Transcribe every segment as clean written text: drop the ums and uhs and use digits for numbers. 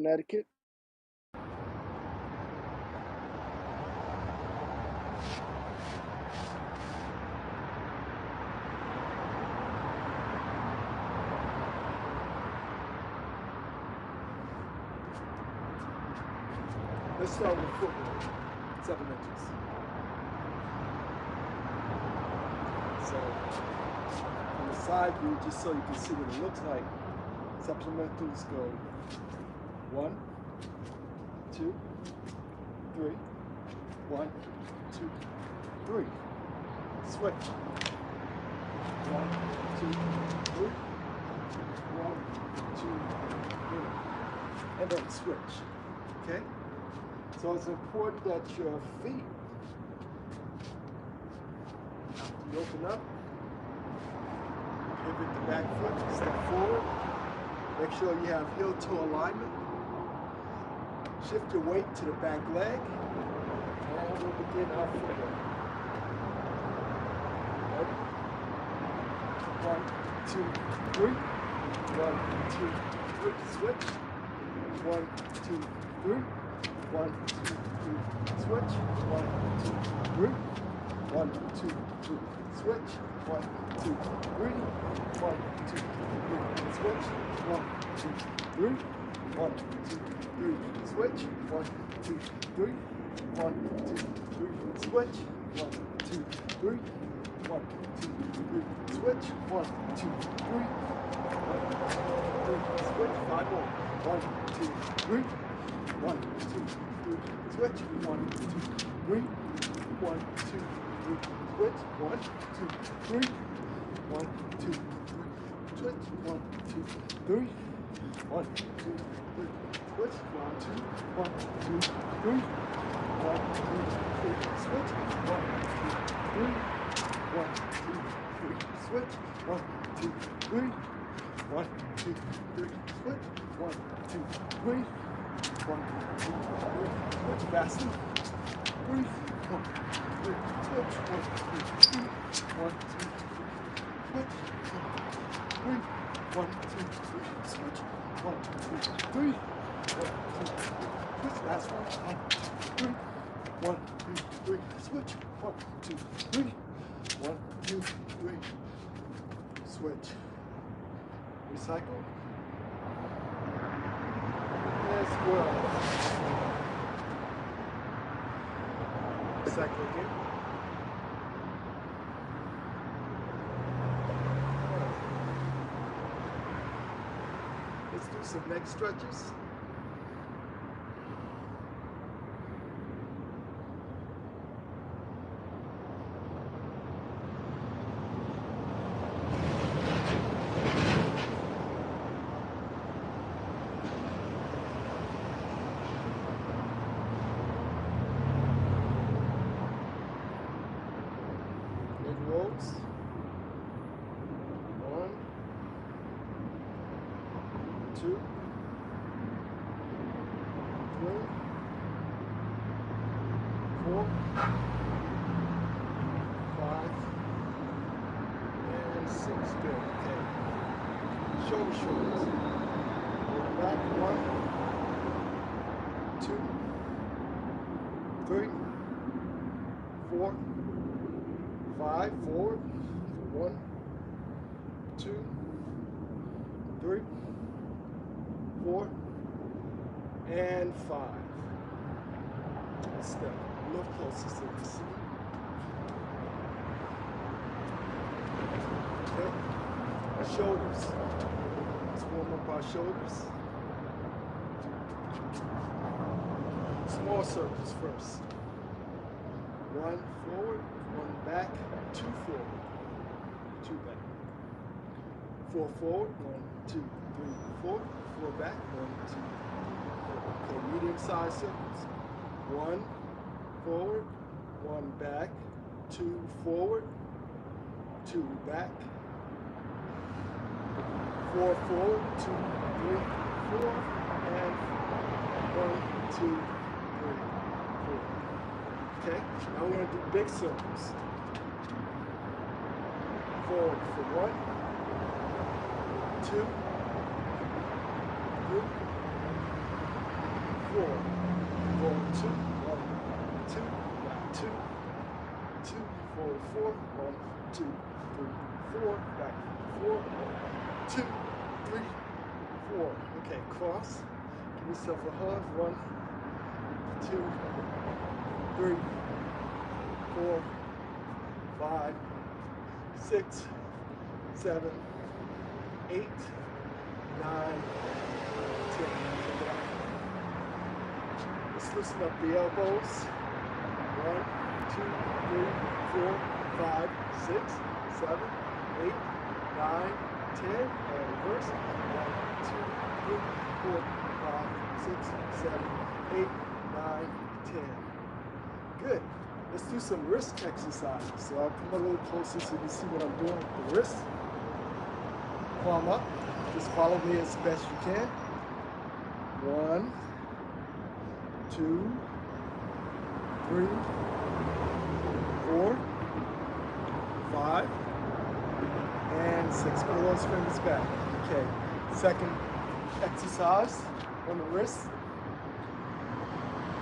Connecticut. Let's start with football, supplementals. So, on the side view, just so you can see what it looks like, supplementals go 1, 2, 3, 1, 2, 3. Switch. 1, 2, 3. 1, 2, 3. And then switch. Okay? So it's important that your feet, after you open up, pivot the back foot, step forward. Make sure you have heel-toe alignment. Shift your weight to the back leg, and we'll begin our footwork. Ready? 1, 2, 3. 1, 2, 3. Switch. 1, 2, 3. 1, 2, 3. Switch. 1, 2, 3. 1, 2, 3. Switch. 1, 2, 3. 1, 2, 3. Switch. 1, 2, 3. 1, 2, 3. Switch. 1, 2, 3. 1, 2, 3. Switch. 1, 2, 3. 1, 2, 3. Switch. 1, 2, 3. 1, 2, 3. Switch. 5 more. 1, 2, 3. 1, 2, 3. Switch. 1, 2, 3. 1, 2, 3. Switch. 1, 2, 3. 1, 2, 3. Switch. 1, 2, 3. 1, 2, 3. Switch. 1, 2, 1, 2, 3. 1, 2, 3. Switch. 1, 2, 3. 1, 2, 3. Switch. 1, 2, 3. 1, 2, 3. Switch. 1, 2, 3. 1, 2, 3. Switch. Faster. 3. 1, 2, 3. Switch. 1, 2, 3. 1, 2, 3. Switch. 3. 1, 2, 3. Switch. 1, 2, 3. 1, 2, 3. Switch. Last one. 1, 2, 3. 1, 2, 3. Switch. 1, 2, 3. 1, 2, 3. Switch. Recycle. As well. Recycle again. Let's do some neck stretches. Rolls. 1, 2, 3, 4, 5, and 6. Good. Okay. Shoulder shoulders. Back. 1, 2, 3, 4, 5. Forward. 1, 2, 3, 4, and 5. Step a little closer so you can see. Okay. Shoulders. Let's warm up our shoulders. Small circles first. 1 forward, 1 back, 2 forward, 2 back. 4 forward, 1, 2, 3, 4. 4 back, 1, 2, 3, 4. Okay, medium sized circles. 1 forward, 1 back, 2 forward, 2 back. 4 forward, 2, 3, 4, and 1, 2, 3, 4. Okay, now we're going to do big circles. Forward for 1, 2, 3, 4, forward 2, 1, 2, back 2, 2, forward 4, 1, 2, 3, 4, back 4, 2, 3, 4. Okay, cross. Give yourself a hug. 1, 2, 3, 4, 5, 6, 7, 8, 9, 10. Let's loosen up the elbows. 1, 2, 3, 4, 5, 6, 7, 8, 9, 10. And reverse. 1, 2, 3, 4, 5, 6, 7, 8, 9, 10. Good. Let's do some wrist exercises. So I'll come a little closer so you can see what I'm doing with the wrist. Palm up. Just follow me as best you can. 1, 2, 3, 4, 5, and 6. Pull those fingers back. Okay. Second exercise on the wrist.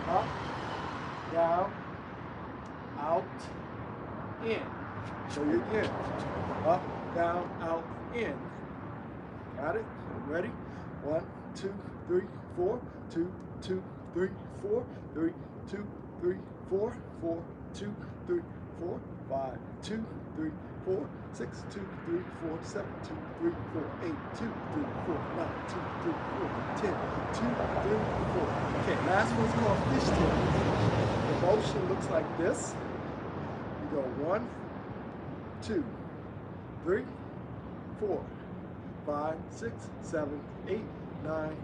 Up, down, out, in. So you again. Up, down, out, in. Got it? Ready? 1, 2, 3, 4. 2, 2, 3, 4. 3, 2, 3, 4. 4, 2, 3, 4. 5, 2, 3, 4. 6, 2, 3, 4. 7, 2, 3, 4. 8, 2, 3, 4. 9, 2, 3, 4. 10, 2, 3, 4. Okay, last one's called fishtail. The motion looks like this. You go 1, 2, 3, 4, 5, 6, 7, 8, 9,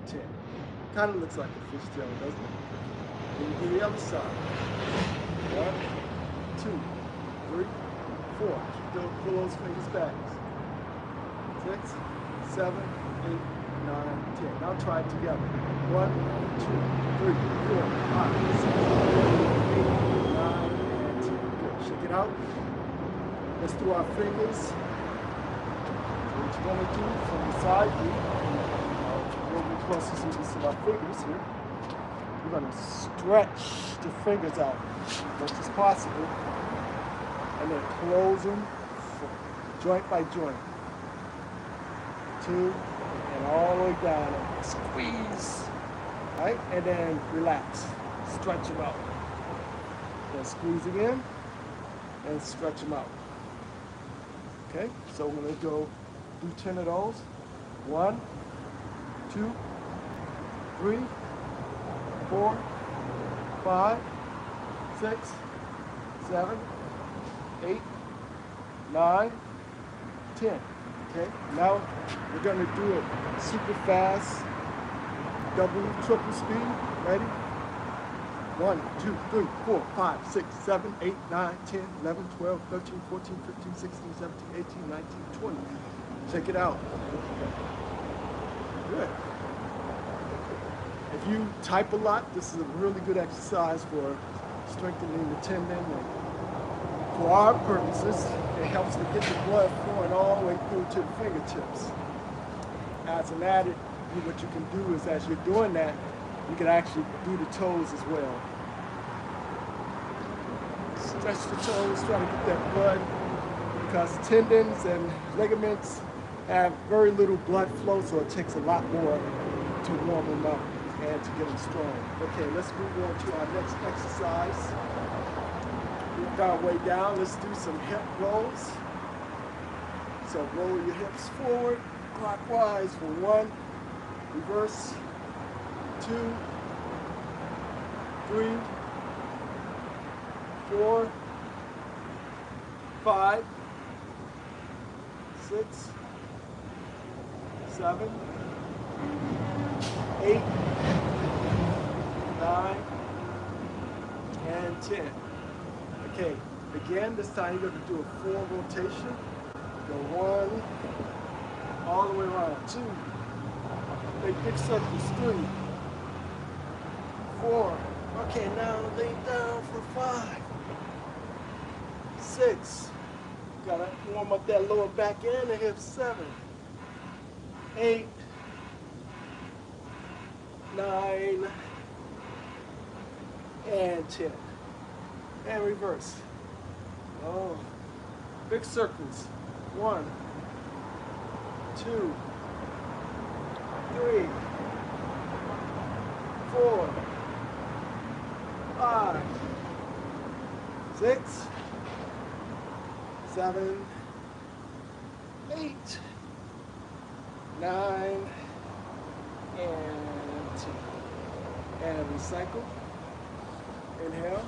10. Kind of looks like a fishtail, doesn't it? Then you do the other side. 1, 2, 3, 4. Pull those fingers back. 6, 7, 8, 9, 10. Now try it together. 1, 2, 3, 4, 5, 6, 7, 8, 9, and 10. Good. Shake it out. Let's do our fingers. What you're going to do from the side view, a little bit closer so you can see my fingers here. You're going to stretch the fingers out as much as possible and then close them joint by joint. 2 and all the way down and squeeze, right? And then relax, stretch them out. Then squeeze again and stretch them out. Okay, so we're going to go do 10 of those. 1, 2, 3, 4, 5, 6, 7, 8, 9, 10. Okay, now we're going to do it super fast, double, triple speed. Ready? 1, 2, 3, 4, 5, 6, 7, 8, 9, 10, 11, 12, 13, 14, 15, 16, 17, 18, 19, 20. Check it out. Good. If you type a lot, this is a really good exercise for strengthening the tendon. And for our purposes, it helps to get the blood flowing all the way through to the fingertips. As an added, what you can do is as you're doing that, you can actually do the toes as well. Stretch the toes, try to get that blood, because tendons and ligaments have very little blood flow, so it takes a lot more to warm them up and to get them strong. Okay, let's move on to our next exercise. Work our way down. Let's do some hip rolls. So roll your hips forward, clockwise for 1, reverse, 2, 3, 4, 5, 6, 7, 8, 9, and 10. Okay, again, this time you're going to do a full rotation. Go 1, all the way around. 2, make big circles. 3, 4. Okay, now lay down for 5, 6. Gotta warm up that lower back and the hips. 7, 8, 9, and 10. And reverse. Oh, big circles. 1, 2, 3, 4, 5, 6, 7, 8, 9, and 10. And recycle. Inhale.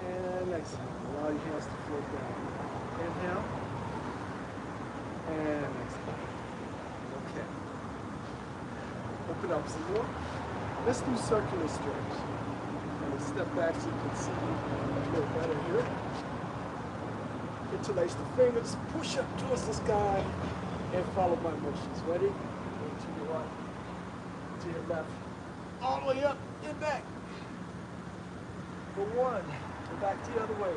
And exhale. Allow your hands to float down. Inhale. And exhale. Okay. Open up some more. Let's do circular stretch. And step back so you can see a little better here. Interlace the fingers, push up towards the sky, and follow my motions. Ready? Go to your right, to your left, all the way up and back. For 1, and back the other way.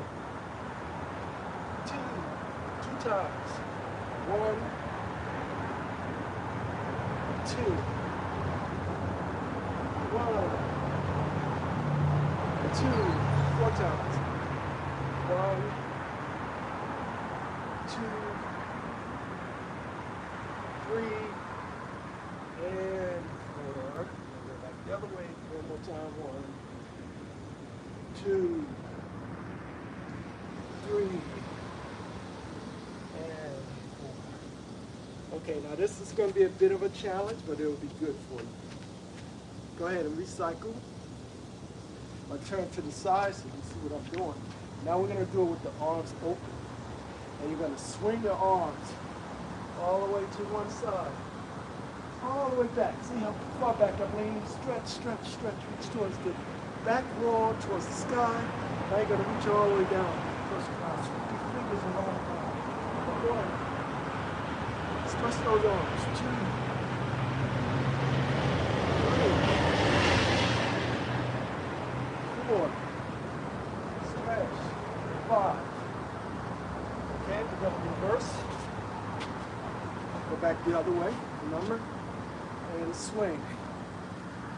2 times. 1, 2, 1, 2, 4 times. 1, 2, 3, and 4. And go back the other way. One more time. 1, 2, 3, and 4. Okay, now this is going to be a bit of a challenge, but it will be good for you. Go ahead and recycle. I'll turn to the side so you can see what I'm doing. Now we're going to do it with the arms open. And you're going to swing your arms all the way to one side. All the way back. See how far back I'm leaning? Stretch, stretch, stretch. Reach towards the back wall, towards the sky. Now you're going to reach all the way down. Towards the ground. Sweep your fingers along. Come on. Stretch those arms. 2, 3, 4. Stretch. 5. Okay, we're going to reverse. Go back the other way, remember? And swing.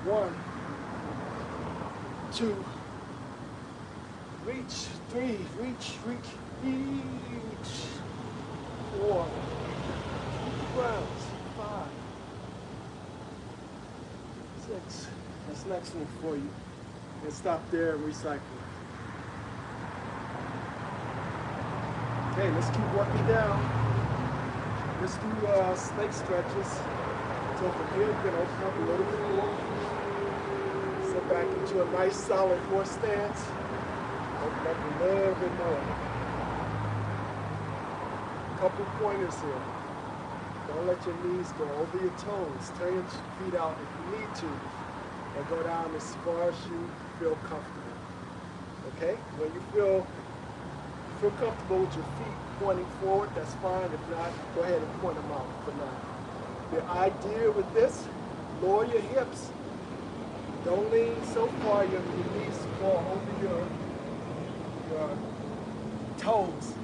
1, 2, reach, 3, reach, reach, 4, grounds, 5, 6. That's the next one for you. And stop there and recycle. Okay, let's keep working down. Let's do snake stretches. So from here, you're gonna open up a little bit more. Sit back into a nice solid horse stance. Open up a little bit more. Couple pointers here. Don't let your knees go over your toes. Turn your feet out if you need to. And go down as far as you feel comfortable. Okay? When you feel comfortable with your feet pointing forward, that's fine. If not, go ahead and point them out for now. The idea with this, lower your hips. Don't lean so far your knees fall over your toes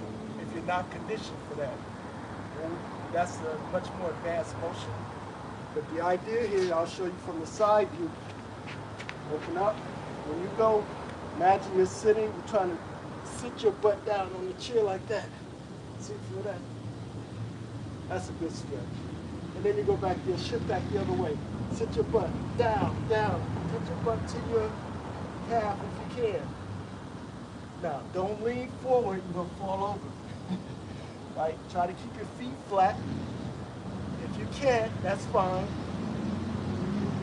if you're not conditioned for that. That's a much more advanced motion. But the idea here, I'll show you from the side view. Open up. When you go, imagine you're sitting, you're trying to sit your butt down on the chair like that. See, feel that? That's a good stretch. And then you go back there, shift back the other way. Sit your butt down, down. Put your butt to your calf if you can. Now, don't lean forward, you're gonna fall over. Right? Try to keep your feet flat. If you can't, that's fine.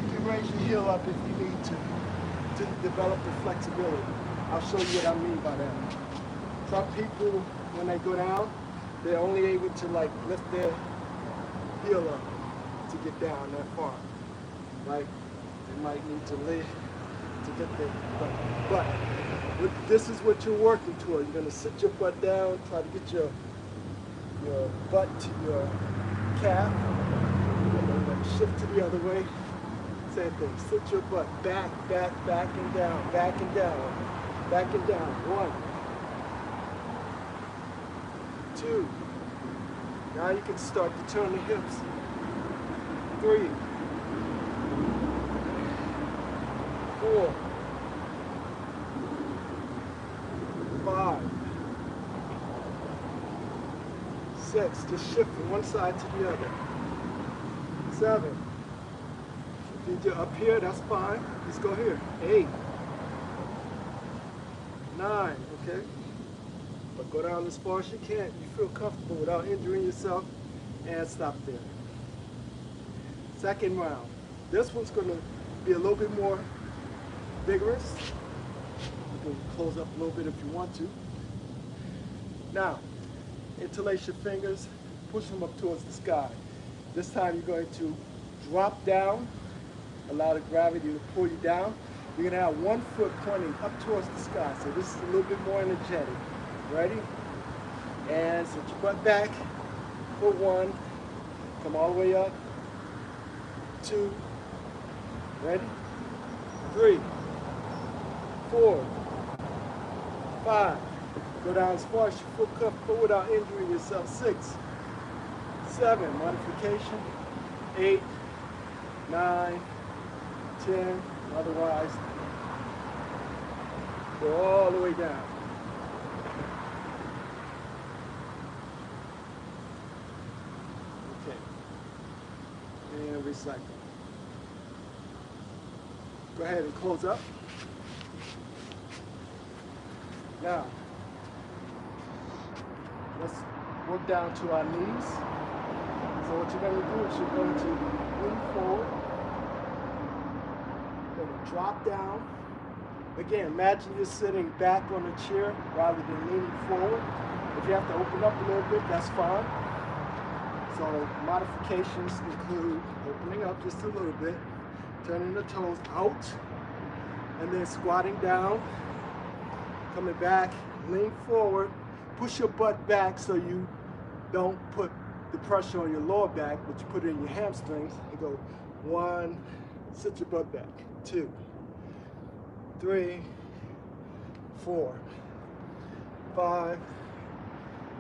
You can raise your heel up if you need to develop the flexibility. I'll show you what I mean by that. Some people, when they go down, they're only able to like lift their heel up to get down that far. Right? They might need to lift to get there. But this is what you're working toward. You're gonna sit your butt down, try to get your butt to your calf, and then shift to the other way. Same thing. Sit your butt back, back, back and down, back and down, back and down. 1, 2. Now you can start to turn the hips. 3, 4, 5, 6. Just shift from one side to the other. 7. If you're up here, that's fine. Just go here. 8, 9. Okay. But go down as far as you can. You feel comfortable without injuring yourself, and stop there. Second round. This one's going to be a little bit more vigorous. You can close up a little bit if you want to. Now, interlace your fingers, push them up towards the sky. This time you're going to drop down, allow the gravity to pull you down. You're going to have one foot pointing up towards the sky, so this is a little bit more energetic. Ready? And sit your butt back for 1. Come all the way up. 2. Ready? 3, 4, 5. Go down as far as you feel comfortable without injuring yourself. 6, 7. Modification. 8, 9, 10. Otherwise, go all the way down. Okay. And recycle. Go ahead and close up. Now, let's work down to our knees. So what you're going to do is you're going to lean forward. You're going to drop down. Again, imagine you're sitting back on a chair rather than leaning forward. If you have to open up a little bit, that's fine. So modifications include opening up just a little bit, turning the toes out, and then squatting down, coming back, lean forward, push your butt back so you don't put the pressure on your lower back, but you put it in your hamstrings, and go 1, sit your butt back, 2, 3, 4, 5,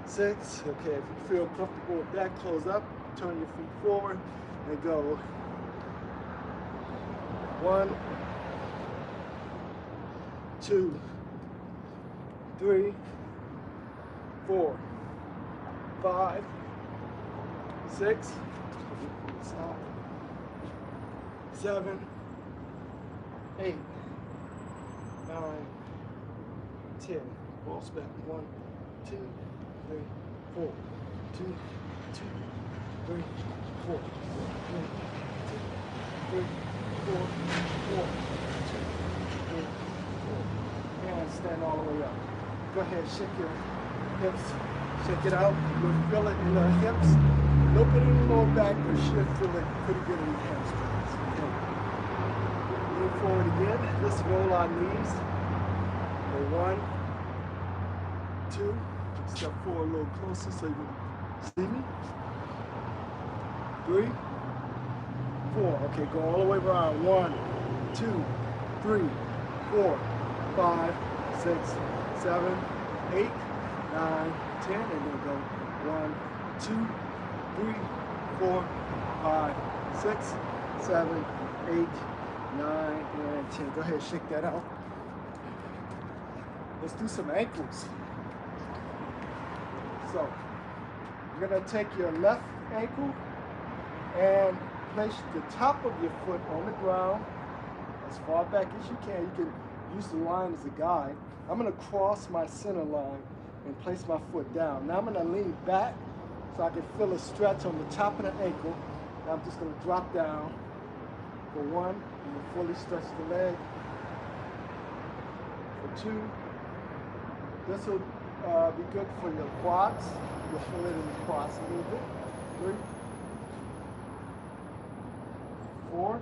6. Okay, if you feel comfortable with that, close up, turn your feet forward, and go 1, 2, 3, 4, 5, 6, 7, 8, 9, 10. Balls back. 1, 2, 3, 4. 2, 2, 3, 4. 1, 2, 3, 4, 4, 2, 3, 4. And stand all the way up. Go ahead, shake your hips, shake it out. You'll feel it in the hips. A little bit in the lower back, but you should feel it pretty good in the hamstrings. Okay. Lean forward again. Let's roll our knees. Go 1, 2. Step forward a little closer so you can see me. 3, 4. Okay, go all the way around. 1, 2, 3, 4, 5, 6, 7, 8, 9, 10, and then go 1, 2, 3, 4, 5, 6, 7, 8, 9, and 10. Go ahead, shake that out. Let's do some ankles. So, you're going to take your left ankle and place the top of your foot on the ground as far back as you can. You can use the line as a guide. I'm going to cross my center line and place my foot down. Now I'm going to lean back so I can feel a stretch on the top of the ankle. Now I'm just going to drop down for 1, and fully stretch the leg. For 2, this will be good for your quads. You'll feel it in the quads a little bit. 3, 4,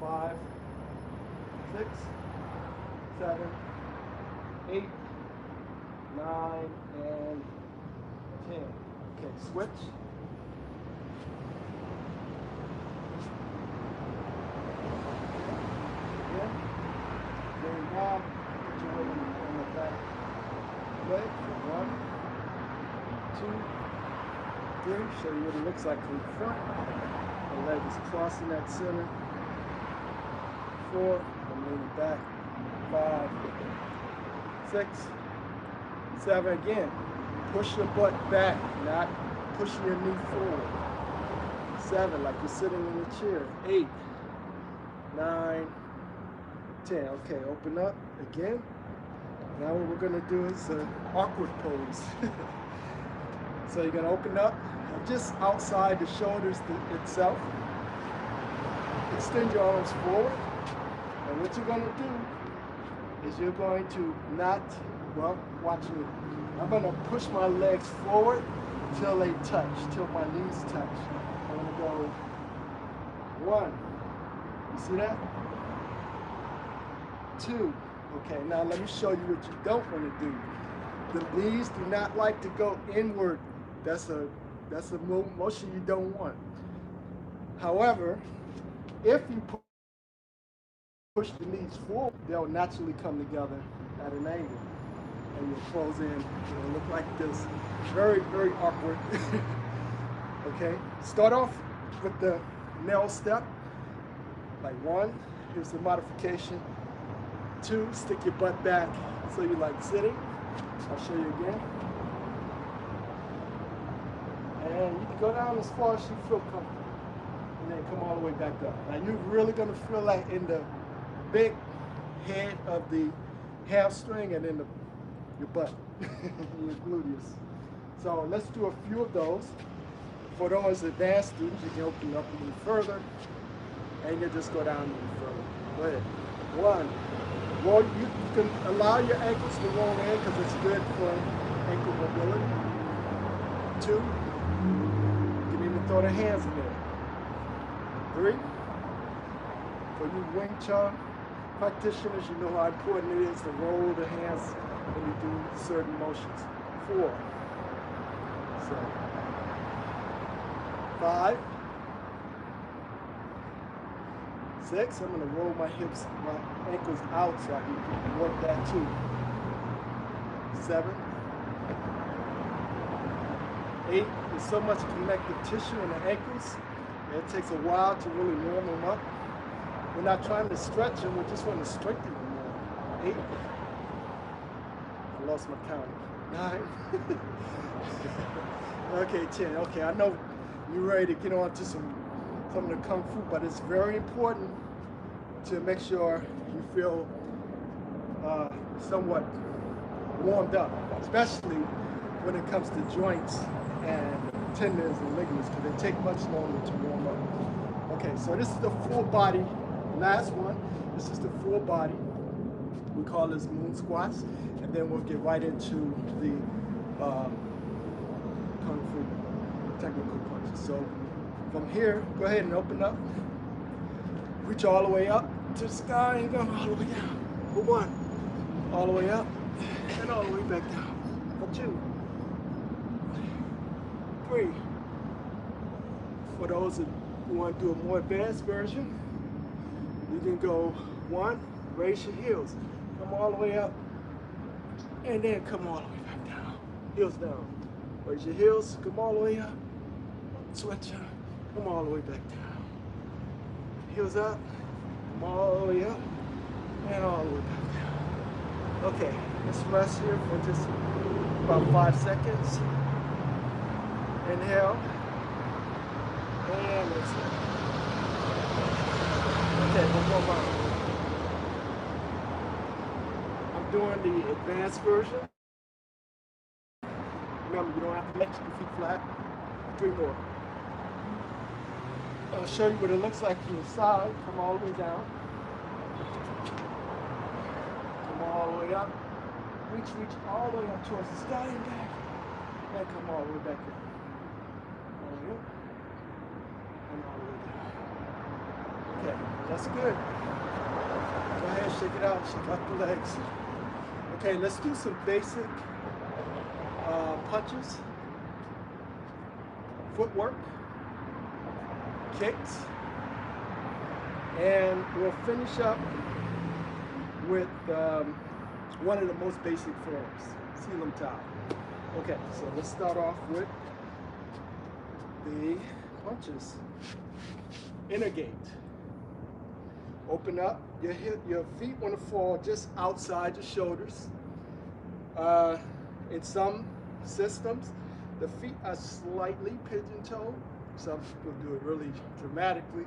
5, 6, 7, 8, 9, and 10. Okay, switch. Again. Lean back. Put your weight on the back leg. 1, 2, 3. Show you what it looks like from the front. The leg is crossing that center. 4, I'm leaning back, 5, 6, 7, again, push your butt back, not pushing your knee forward, 7, like you're sitting in a chair, 8, 9, 10, okay, open up, again, now what we're going to do is an awkward pose, so you're going to open up, just outside the shoulders itself, extend your arms forward, and what you're going to do is you're going to not, well, watch me. I'm going to push my legs forward till they touch, till my knees touch. I'm going to go 1. You see that? 2. Okay, now let me show you what you don't want to do. The knees do not like to go inward. That's a motion you don't want. However, if you push the knees forward, they'll naturally come together at an angle. And you'll close in, it'll look like this. Very, very awkward. Okay, start off with the nail step. Like 1, here's the modification. 2, stick your butt back so you're like sitting. I'll show you again. And you can go down as far as you feel comfortable. And then come all the way back up. Now you're really going to feel that in the big head of the hamstring and in your butt, your gluteus. So let's do a few of those. For those advanced students, you can open up even further, and you just go down even further. Go ahead. 1. Well, you can allow your ankles to roll in because it's good for ankle mobility. 2. You can even throw the hands in there. 3. For you Wing Chun practitioners, you know how important it is to roll the hands when you do certain motions. 4. 5. 6. I'm going to roll my hips, my ankles out so I can work that too. 7. 8. There's so much connective tissue in the ankles. It takes a while to really warm them up. We're not trying to stretch them, we just want to strengthen them more. 8. I lost my count. 9. Okay, 10. Okay, I know you're ready to get on to some of the Kung Fu, but it's very important to make sure you feel somewhat warmed up, especially when it comes to joints and tendons and ligaments, because they take much longer to warm up. Okay, so this is the full body, last one. This is the full body. We call this moon squats, and then we'll get right into the Kung Fu technical punches. So from here, go ahead and open up. Reach all the way up to the sky and go all the way down. For 1, all the way up and all the way back down. For 2, 3. For those that want to do a more advanced version, you can go 1, raise your heels, come all the way up, and then come all the way back down. Heels down. Raise your heels, come all the way up, switch up, come all the way back down. Heels up, come all the way up, and all the way back down. Okay, let's rest here for just about 5 seconds. Inhale, and exhale. Okay, one more round. I'm doing the advanced version. Remember, you don't have to let your feet flat. 3 more. I'll show you what it looks like from the side. Come all the way down. Come all the way up. Reach all the way up towards the sky and back. And come all the way back in. All the way up. And all the way down. Okay, that's good. Go ahead, shake it out. Shake out the legs. Okay, let's do some basic punches, footwork, kicks, and we'll finish up with one of the most basic forms, Sealam Tao. Okay, so let's start off with the punches. Inner gate, Open up. Your feet want to fall just outside your shoulders. In some systems, the feet are slightly pigeon-toed. Some people do it really dramatically.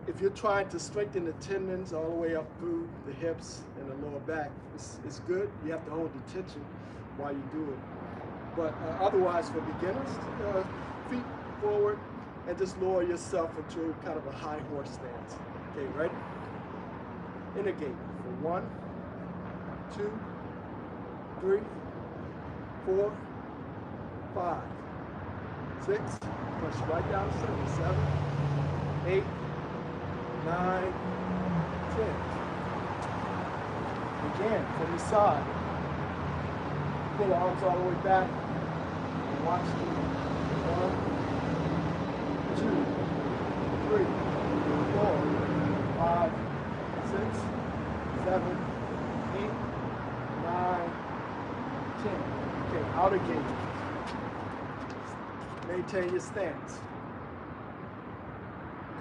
If you're trying to strengthen the tendons all the way up through the hips and the lower back, it's good. You have to hold the tension while you do it. But otherwise, for beginners, feet forward and just lower yourself into kind of a high horse stance. Okay, ready? In a gate for 1, 2, 3, 4, 5, 6. Push right down the center. 7, 8, 9, 10. Again, from the side. Pull the arms all the way back. And watch the 1, 2, 3, 4, 5, 6, 7, 8, 9, 10. Okay, outer gate. Maintain your stance.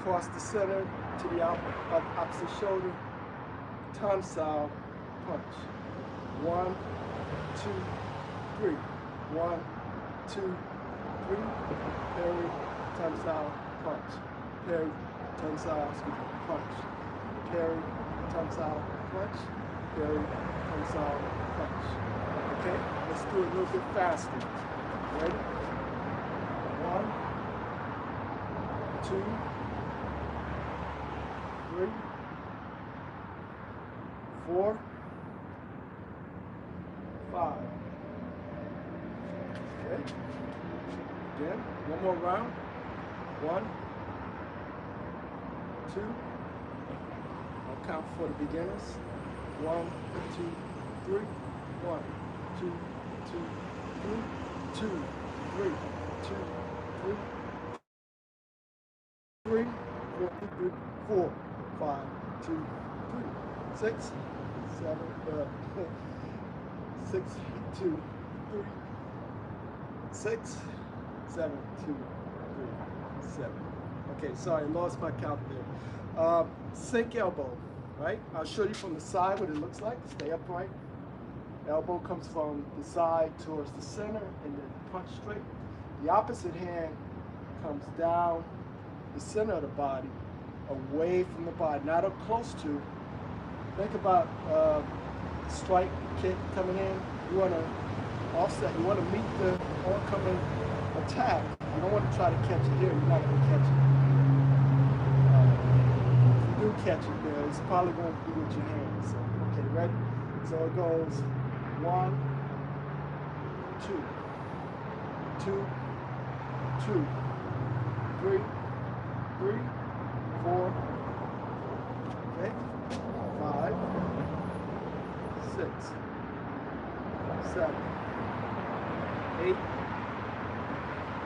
Cross the center to the opposite shoulder. Tonsile punch. 1, 2, 3. 1, 2, 3. Parry, tonsile punch. Parry, tonsile, punch. Parry, tonsile punch. Parry, tonsile punch. Okay, let's do it a little bit faster. Ready? 1, 2, 3, 4, 5. Okay. Again, one more round. 1, 2. I'll count for the beginners. 1, 2, 3. 1, 2, 2, 3. 2, 3, 2, 3. 3, 4, 5, 2, 3, 6, 7, 6, 2, 3, 6, 7, 2, 3, 7. Okay, sorry, I lost my count there. Sink elbow, right? I'll show you from the side what it looks like. Stay upright. Elbow comes from the side towards the center and then punch straight. The opposite hand comes down the center of the body, away from the body, not up close to. Think about strike kick coming in. You want to offset. You want to meet the oncoming attack. You don't want to try to catch it here. You're not going to catch it. If you do catch it there, it's probably going to be with your hands. So, okay, ready? So it goes 1, 2, 2, 2, 3, 3, 4, okay, 5, 6, 7, 8,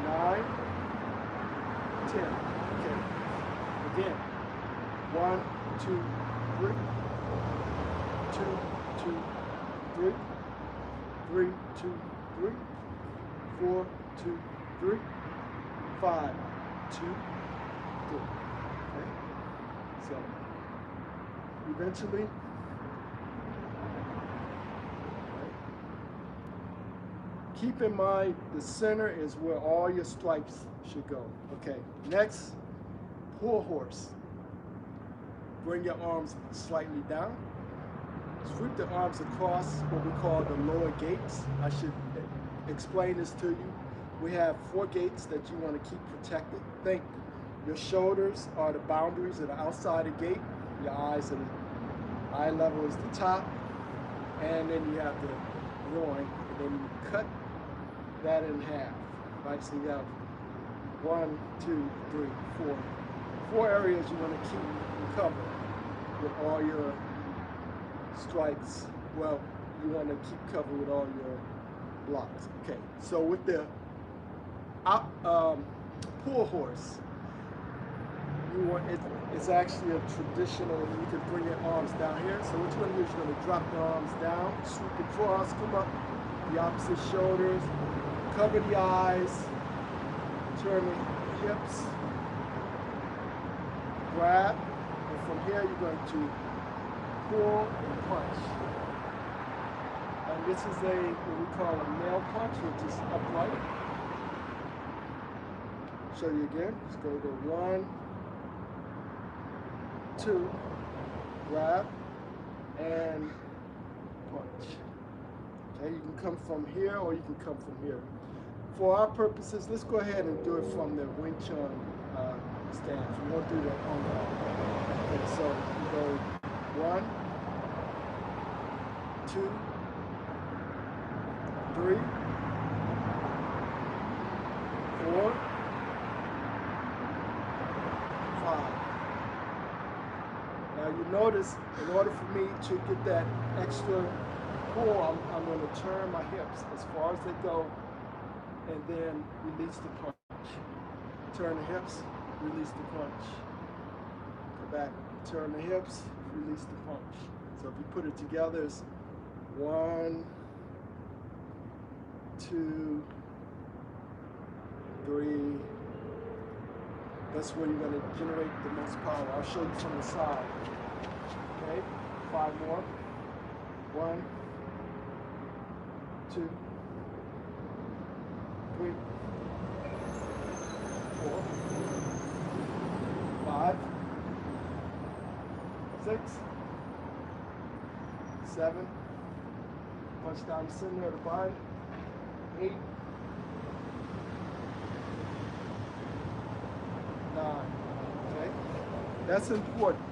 9, 10. Okay. Again. 1, 2, 3, 2, 2, 3, 3, 2, 3, 4, 2, 3, 5, 2, 3. Okay? So, eventually, right? Keep in mind the center is where all your strikes should go. Okay, next, pull horse. Bring your arms slightly down. Sweep the arms across what we call the lower gates. I should explain this to you. We have 4 gates that you want to keep protected. Think your shoulders are the boundaries of the outside of the gate. Your eyes are the eye level is the top. And then you have the groin. And then you cut that in half. Right? So you have 1, 2, 3, 4. 4 areas you want to keep covered with all your strikes. Well, you want to keep covered with all your blocks. Okay, so with the pull horse, you want it's actually a traditional. You can bring your arms down here. So what you're going to do is you're going to drop the arms down, sweep across, come up the opposite shoulders, cover the eyes, turn the hips, grab the from here, you're going to pull and punch. And this is what we call a nail punch, which is upright. Show you again. Let's go to 1, 2, grab, and punch. Okay, you can come from here or you can come from here. For our purposes, let's go ahead and do it from the Wing Chun stance. We won't do that on that. Okay, so you go 1, 2, 3, 4, 5. Now you notice, in order for me to get that extra pull, I'm going to turn my hips as far as they go, and then release the punch. Turn the hips, release the punch. Go back, turn the hips, release the punch. So if you put it together, it's 1, 2, 3. That's where you're going to generate the most power. I'll show you from the side. Okay, 5 more. 1, 2, 3, 4, 5, 6, 7. Punch down the center of the body. 8, 9. Okay, that's important.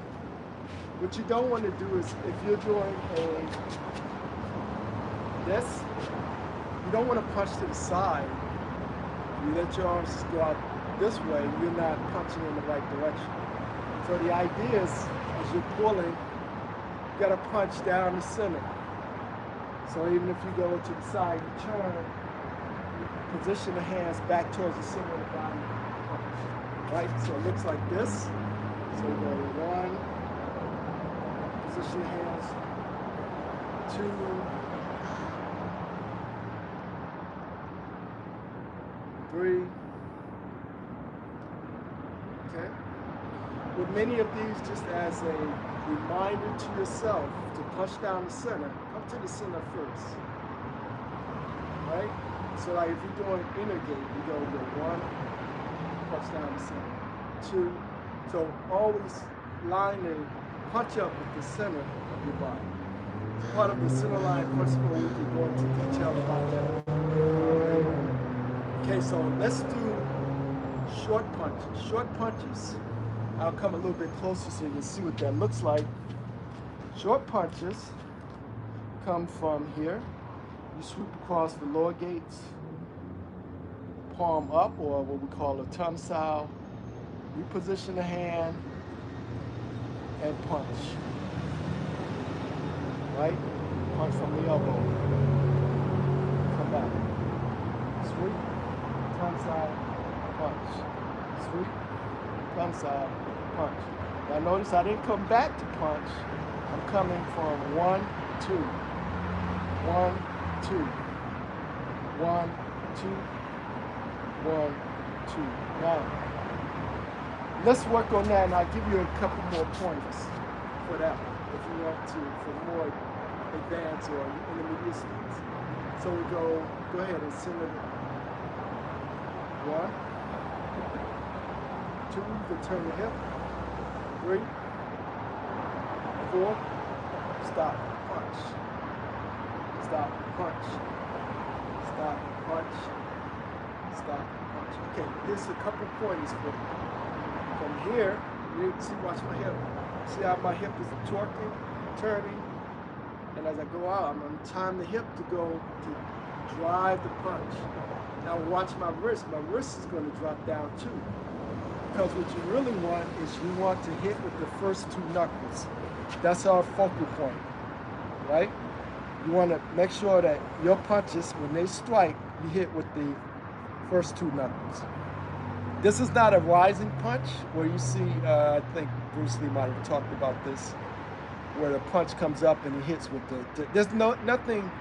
What you don't want to do is, if you're doing this, you don't want to punch to the side. You let your arms just go out this way, you're not punching in the right direction. So the idea is, as you're pulling, you got to punch down the center. So even if you go to the side, you turn, you position the hands back towards the center of the body, punch. Right? So it looks like this. So we go 1, position your hands, 2, 3. Okay. With many of these, just as a reminder to yourself to punch down the center, come to the center first. Right? So like if you're doing inner gate, you go 1, punch down the center. 2. So always line and punch up with the center of your body. It's part of the center line principle. We can go into detail about that. Okay, so let's do short punches. Short punches, I'll come a little bit closer so you can see what that looks like. Short punches come from here. You sweep across the lower gates, palm up, or what we call a thumb style. Reposition the hand and punch. Right? Punch from the elbow. Come back. Sweep, thumb side, punch. Sweep, thumb side, punch. Now notice I didn't come back to punch. I'm coming from 1, 2. 1, 2. 1, 2. 1, 2. Now, let's work on that, and I'll give you a couple more pointers for that one, if you want to, for more advanced or intermediate students. So we go ahead and center it. 1, 2, you can turn the hip. 3, 4, stop, punch. Stop, punch. Stop, punch. Stop, punch. Okay, here's a couple pointers for you. From here, you see, watch my hip. See how my hip is torquing, turning, and as I go out, I'm going to time the hip to go to drive the punch. Now watch my wrist. My wrist is going to drop down too. Because what you really want is you want to hit with the first 2 knuckles. That's our focal point, right? You want to make sure that your punches, when they strike, you hit with the first 2 knuckles. This is not a rising punch where you see, I think Bruce Lee might have talked about this, where the punch comes up and he hits with there's nothing,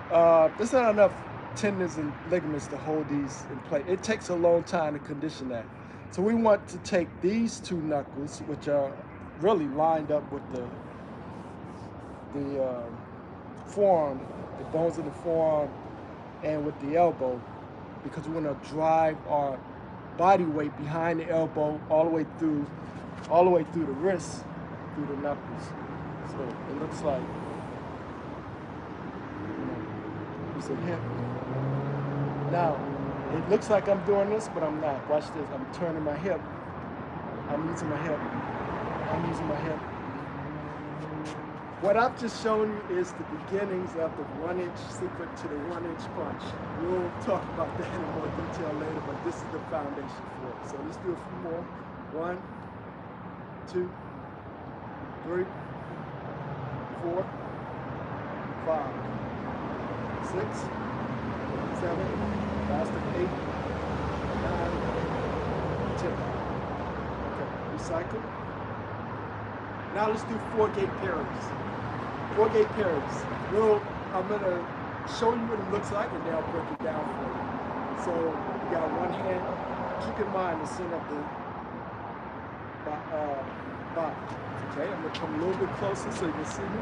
there's not enough tendons and ligaments to hold these in place. It takes a long time to condition that. So we want to take these 2 knuckles, which are really lined up with the forearm, the bones of the forearm, and with the elbow, because we want to drive our body weight behind the elbow all the way through the wrist, through the knuckles. So it looks like, it's a hip. Now, it looks like I'm doing this, but I'm not. Watch this. I'm turning my hip. I'm using my hip. I'm using my hip. What I've just shown you is the beginnings of the 1-inch secret to the 1-inch punch. We'll talk about that in more detail later, but this is the foundation for it. So let's do a few more. 1, 2, 3, 4, 5, 6, 7, faster, 8, 9, 10. Okay, recycle. Now let's do 4-gate parries. 4-gate parries. I'm gonna show you what it looks like, and then I'll break it down for you. So you got one hand. Keep in mind the center of the body. Okay, I'm gonna come a little bit closer so you can see me.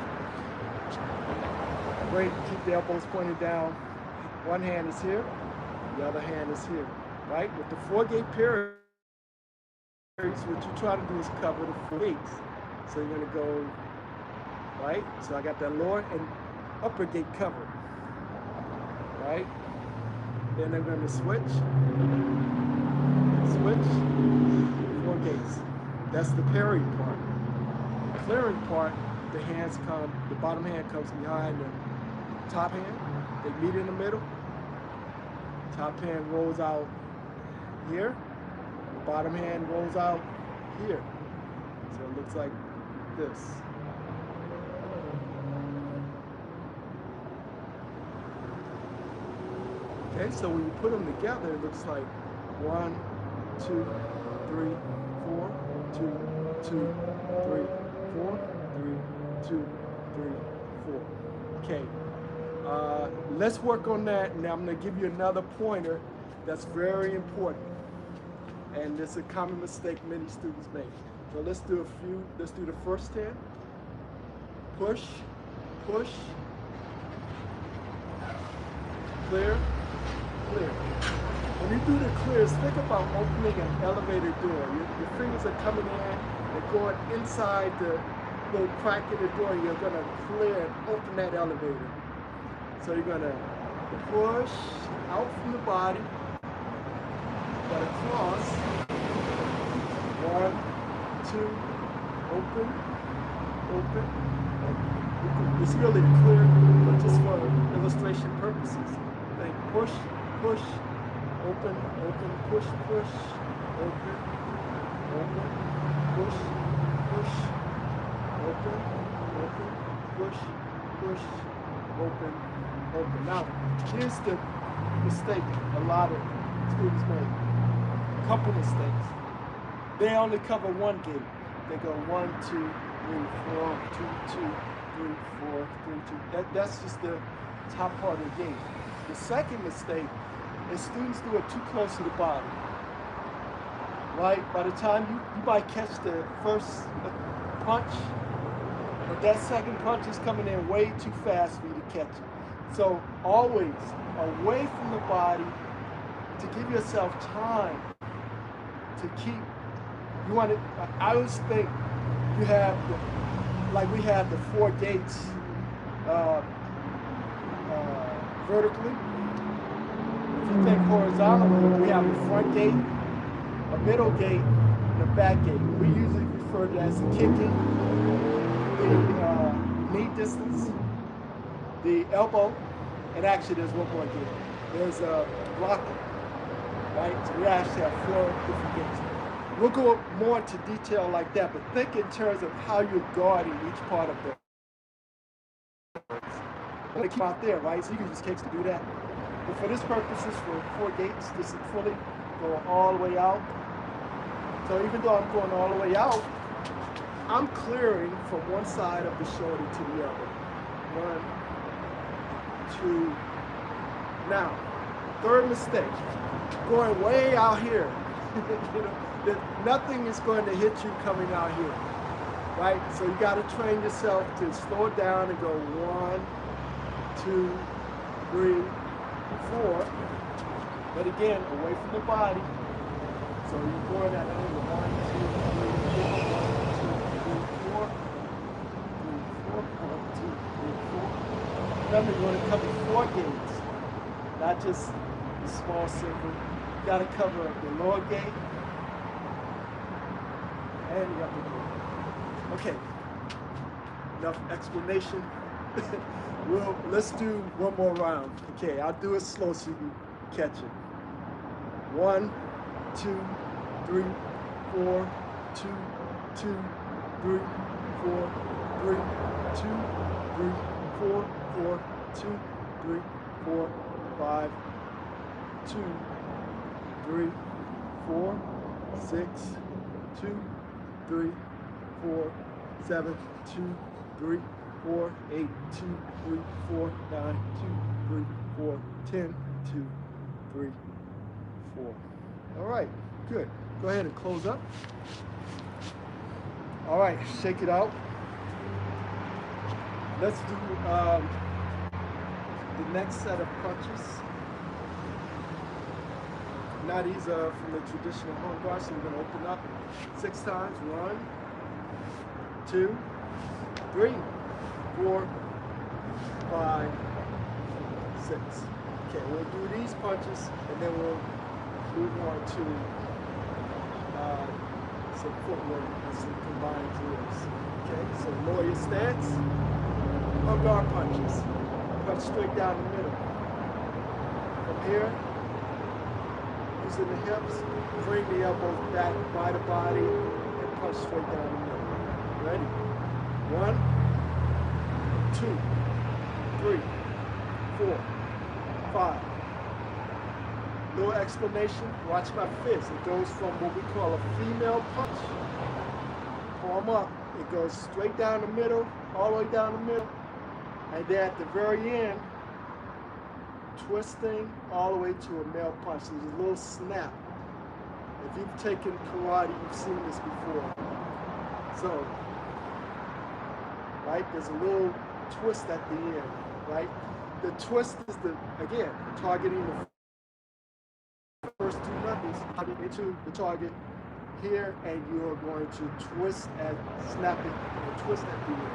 Great. Keep the elbows pointed down. One hand is here. The other hand is here. Right. With the 4-gate parries, what you try to do is cover the 4 gates. So you're going to go, right? So I got that lower and upper gate covered, right? Then I'm going to switch, 4 gates. That's the parrying part. The clearing part, the bottom hand comes behind the top hand. They meet in the middle. Top hand rolls out here. The bottom hand rolls out here. So it looks like this. Okay, so when you put them together, it looks like 1, 2, 3, 4, 2, 2, 3, 4, 3, 2, 3, 4. Okay, let's work on that. Now I'm going to give you another pointer that's very important, and it's a common mistake many students make. So let's do the first 10. Push, push, clear, clear. When you do the clears, think about opening an elevator door. Your fingers are coming in, they're going inside the little crack in the door, and you're gonna clear and open that elevator. So you're gonna push out from the body, gotta cross, 1, 2, open, open. It's really clear, but just for illustration purposes. Think push, push, open, open, push, push, open, open, push, push, open, open, push, push, open, open. Now, here's the mistake a lot of students make. A couple mistakes. They only cover 1 gate. They go 1, 2, 3, 4, 2, 2, 3, 4, 3, 2. That's just the top part of the gate. The second mistake is students do it too close to the body. Right? By the time you might catch the first punch, but that second punch is coming in way too fast for you to catch it. So always away from the body to give yourself time to keep. You want to, I always think you have, like we have the 4 gates vertically. If you think horizontally, we have a front gate, a middle gate, and a back gate. We usually refer to as the kicking, the knee distance, the elbow, and actually there's one more gate. There's a blocking, right? So we actually have 4 different gates. We'll go more into detail like that, but think in terms of how you're guarding each part of the. I'm going to keep out there, right? So you can just kick to do that. But for this purposes, for 4 gates, this is fully going all the way out. So even though I'm going all the way out, I'm clearing from one side of the shoulder to the other. 1, 2. Now, third mistake, going way out here. You know, nothing is going to hit you coming out here. right? So you got to train yourself to slow it down and go 1, 2, 3, 4. But again, away from the body. So you're going at an angle 1, 2, 3, 4, 1, 2, 3, 4, 1, 2, 3, 4. Remember, you want to cover 4 gates, not just the small circle. You got to cover the lower gate and the upper gate. Okay, enough explanation. Let's do one more round. Okay, I'll do it slow so you can catch it. 1, 2, 3, 4, 2, 2, 3, 4, 3, 2, 3, 4, 4, 2, 3, 4, 5, 2, 3, 4, 6, 2, 3, 4, 7, 2, 3, 4, 8, 2, 3, 4, 9, 2, 3, 4, 10, 2, 3, 4. All right, good. Go ahead and close up. All right, shake it out. Let's do the next set of punches. Now these are from the traditional home guard, so we're going to open up 6 times. 1, 2, 3, 4, 5, 6. Okay, we'll do these punches and then we'll move on to some footwork and some combined drills. Okay, so lower your stance. Home guard punches. Punch straight down the middle. From here, using the hips, bring the elbows back by the body and punch straight down the middle. Ready? 1, 2, 3, 4, 5. Little explanation, watch my fist. It goes from what we call a female punch, palm up. It goes straight down the middle, all the way down the middle. And then at the very end, twisting all the way to a male punch. There's a little snap. If you've taken karate, you've seen this before. So, right, there's a little twist at the end, right? The twist is again, targeting the first 2 knuckles into the target here, and you're going to twist and snap it and twist at the end.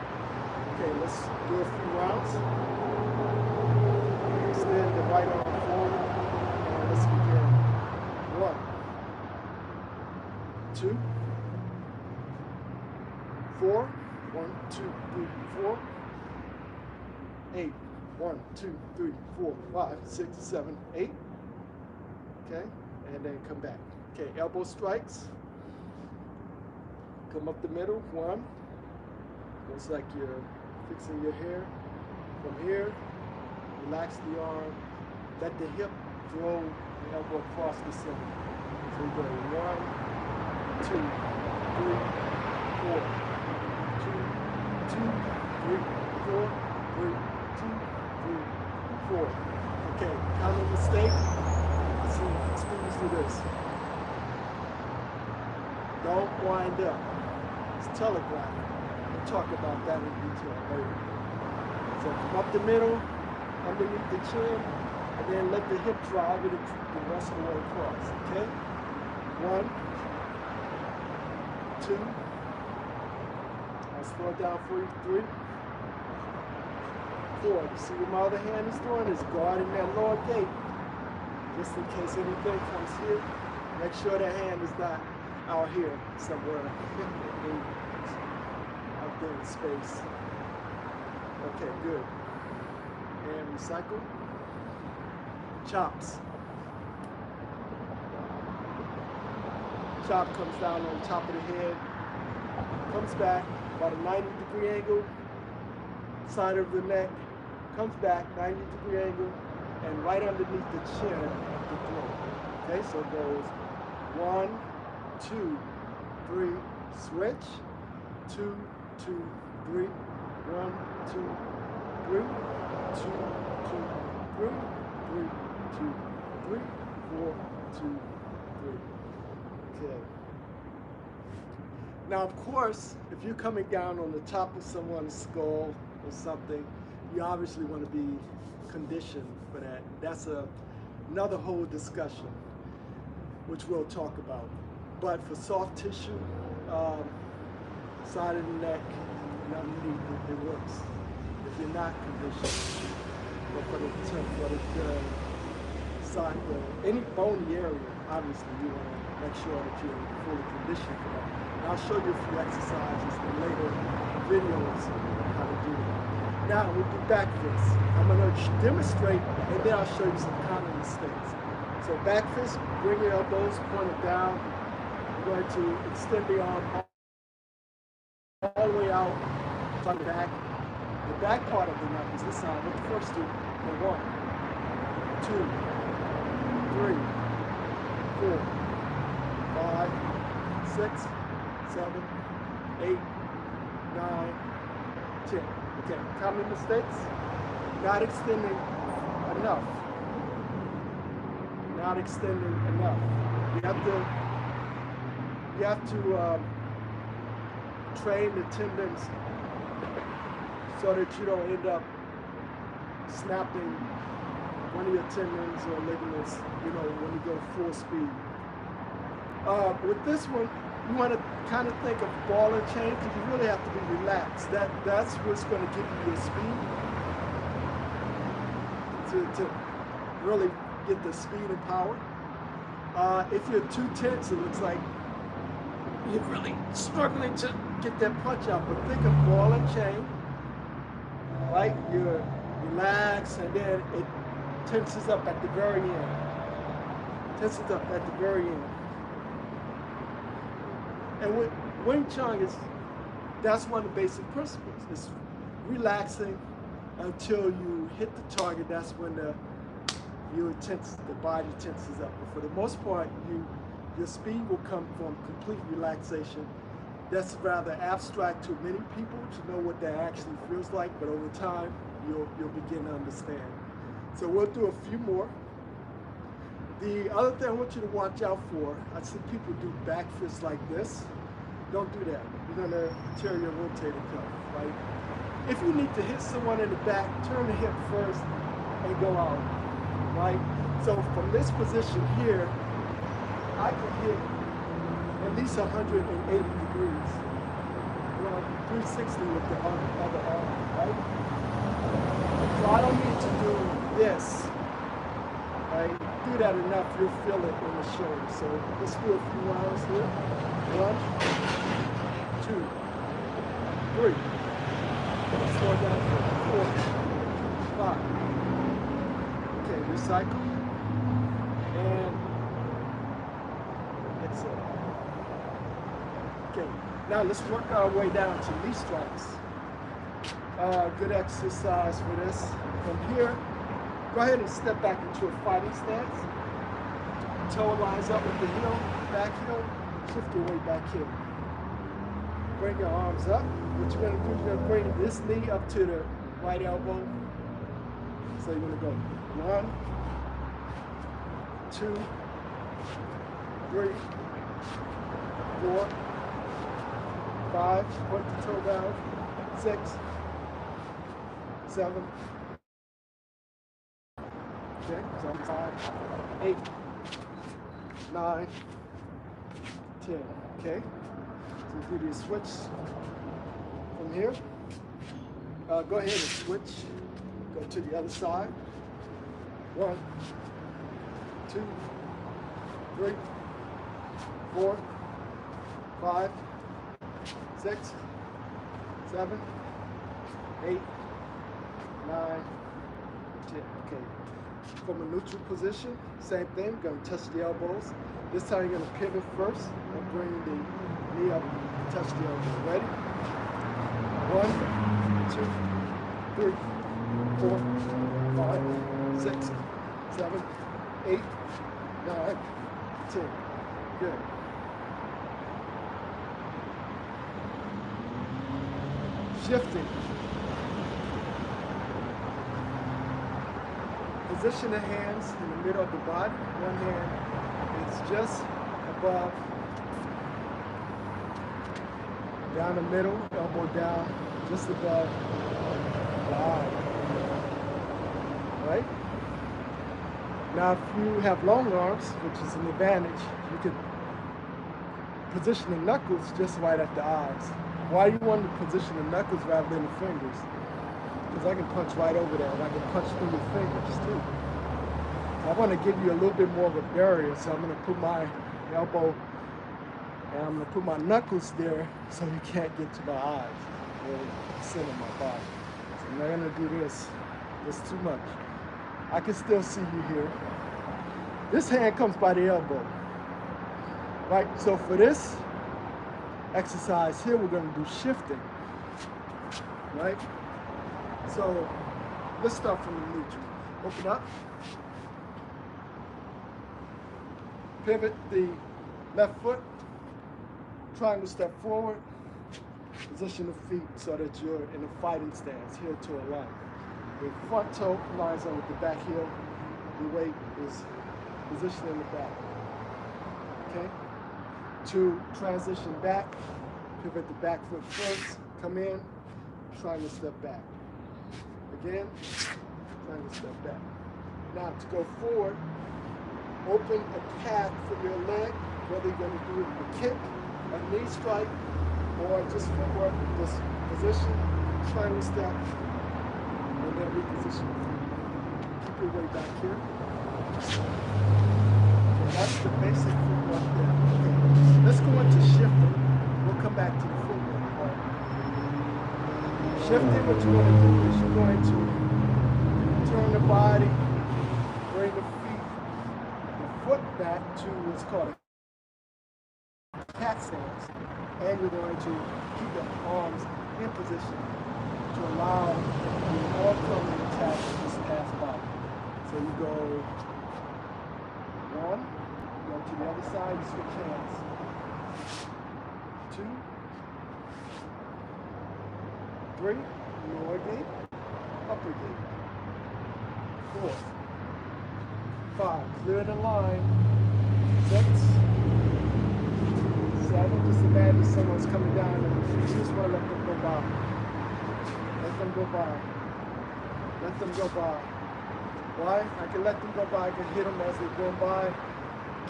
Okay, let's do a few rounds. Extend the right arm forward, and let's begin. 1, 2, 4. 1, 2, 3, 4. 8. 1, 2, 3, 4, 5, 6, 7, 8. Okay, and then come back. Okay, elbow strikes. Come up the middle. 1. Looks like you're fixing your hair. From here, relax the arm. Let the hip throw the elbow across the center. So we go 1, 2, 3, 4. 2, 3, 4, 3, 2, 3, 4. Okay, common mistake. Let's do this. Don't wind up. It's telegraphing. We'll talk about that in detail later. So come up the middle, underneath the chin, and then let the hip drive it the rest of the way across. Okay? 1, 2. I'll slow it down for you. 3, 4. You see what my other hand is doing? Is guarding that lower gate. Just in case anything comes here, make sure that hand is not out here somewhere out there in space. Okay, good. And recycle. Chops. Chop comes down on the top of the head, comes back about a 90-degree angle, side of the neck, comes back 90-degree angle, and right underneath the chin of the throat. Okay, so it goes 1, 2, 3, switch, 2, 2, 3, 1, 2, 3, 2, 2, 3, 3, 2, 3, 4, 2, 3. Okay. Now, of course, if you're coming down on the top of someone's skull or something, you obviously want to be conditioned for that. That's another whole discussion, which we'll talk about. But for soft tissue, side of the neck and underneath, it works. If you're not conditioned, but for the side, any bony area, obviously you want to make sure that you're fully conditioned for that. And I'll show you a few exercises in later videos on how to do that. Now we'll do back fists. I'm going to demonstrate, and then I'll show you some common mistakes. So back fist, bring your elbows pointed down. We're going to extend the arm all the way out from the back. The back part of the neck is this side. With the first two, go 1, 2, 3, 4, 5, 6, 7, 8, 9, 10. Okay, common mistakes. Not extending enough. Not extending enough. You have to train the tendons so that you don't end up snapping one of your tendons or ligaments, when you go full speed. With this one, you want to kind of think of ball and chain, because you really have to be relaxed. That's what's going to give you your speed to really get the speed and power. If you're too tense, it looks like you're really struggling to get that punch out. But think of ball and chain, right? You're relaxed, and then it tenses up at the very end. Tenses up at the very end. And with Wing Chun, that's one of the basic principles. It's relaxing until you hit the target. That's when the body tenses up. But for the most part, your speed will come from complete relaxation. That's rather abstract to many people to know what that actually feels like, but over time, you'll begin to understand. So we'll do a few more. The other thing I want you to watch out for, I see people do back fists like this. Don't do that. You're gonna tear your rotator cuff, right? If you need to hit someone in the back, turn the hip first and go out, right? So from this position here, I can hit at least 180 degrees. Well, 360 with the other arm, right? So I don't need to do this, right? Do that enough, you'll feel it in the shoulder. So let's do a few rounds here. 1, 2, 3. Slow down for 4, 5. Okay, recycle. And exhale. Okay, now let's work our way down to knee strikes. Good exercise for this. From here, go ahead and step back into a fighting stance. Toe lines up with the heel, back heel. Shift your weight back here. Bring your arms up. What you're going to do, you're going to bring this knee up to the right elbow. So you're going to go 1, 2, 3, 4, 5. Point the toe down. 6, 7. Okay, so 5, 8, 9, 10. Okay, so we'll do the switch from here. Go ahead and switch. Go to the other side. 1, 2, 3, 4, 5, 6, 7, 8, 9, 10. Okay. From a neutral position, same thing. We're going to touch the elbows. This time you're going to pivot first and bring the knee up, touch the elbow. Ready? 1, 2, 3, 4, 5, 6, 7, 8, 9, 10. Good. Shifting. Position the hands in the middle of the body. One hand is just above down the middle, elbow down, just above the eye. Right? Now, if you have long arms, which is an advantage, you could position the knuckles just right at the eyes. Why you want to position the knuckles rather than the fingers? Because I can punch right over there, and I can punch through the fingers too. I want to give you a little bit more of a barrier, so I'm going to put my elbow and I'm going to put my knuckles there so you can't get to my eyes or the center of my body. So I'm not going to do this. It's too much. I can still see you here. This hand comes by the elbow. Right, so for this exercise here, we're going to do shifting. Right? So let's start from the neutral. Open up. Pivot the left foot. Triangle step forward. Position the feet so that you're in a fighting stance, heel to a line. Your front toe lines up with the back heel. Your weight is positioned in the back. Okay? To transition back, pivot the back foot first, come in, triangle step back. Again, triangle step back. Now to go forward, open a path for your leg, whether you're going to do a kick, a knee strike, or just footwork, this position, triangle step, and then reposition. Keep your weight back here. Okay, that's the basic footwork there. Okay. Let's go into shifting. We'll come back to the footwork part. Shifting, what you're going to do is you're going to turn the body, bring the feet, the foot back to what's called a cat stance, and you're going to keep the arms in position to allow the all-coming attack to just pass by. So you go one, go to the other side, you switch hands. 2, 3, lower gate, upper gate. 4, 5, clear the line. 6, 7, just imagine someone's coming down and you just want to let them go by. Let them go by. Let them go by. Why? I can let them go by, I can hit them as they go by,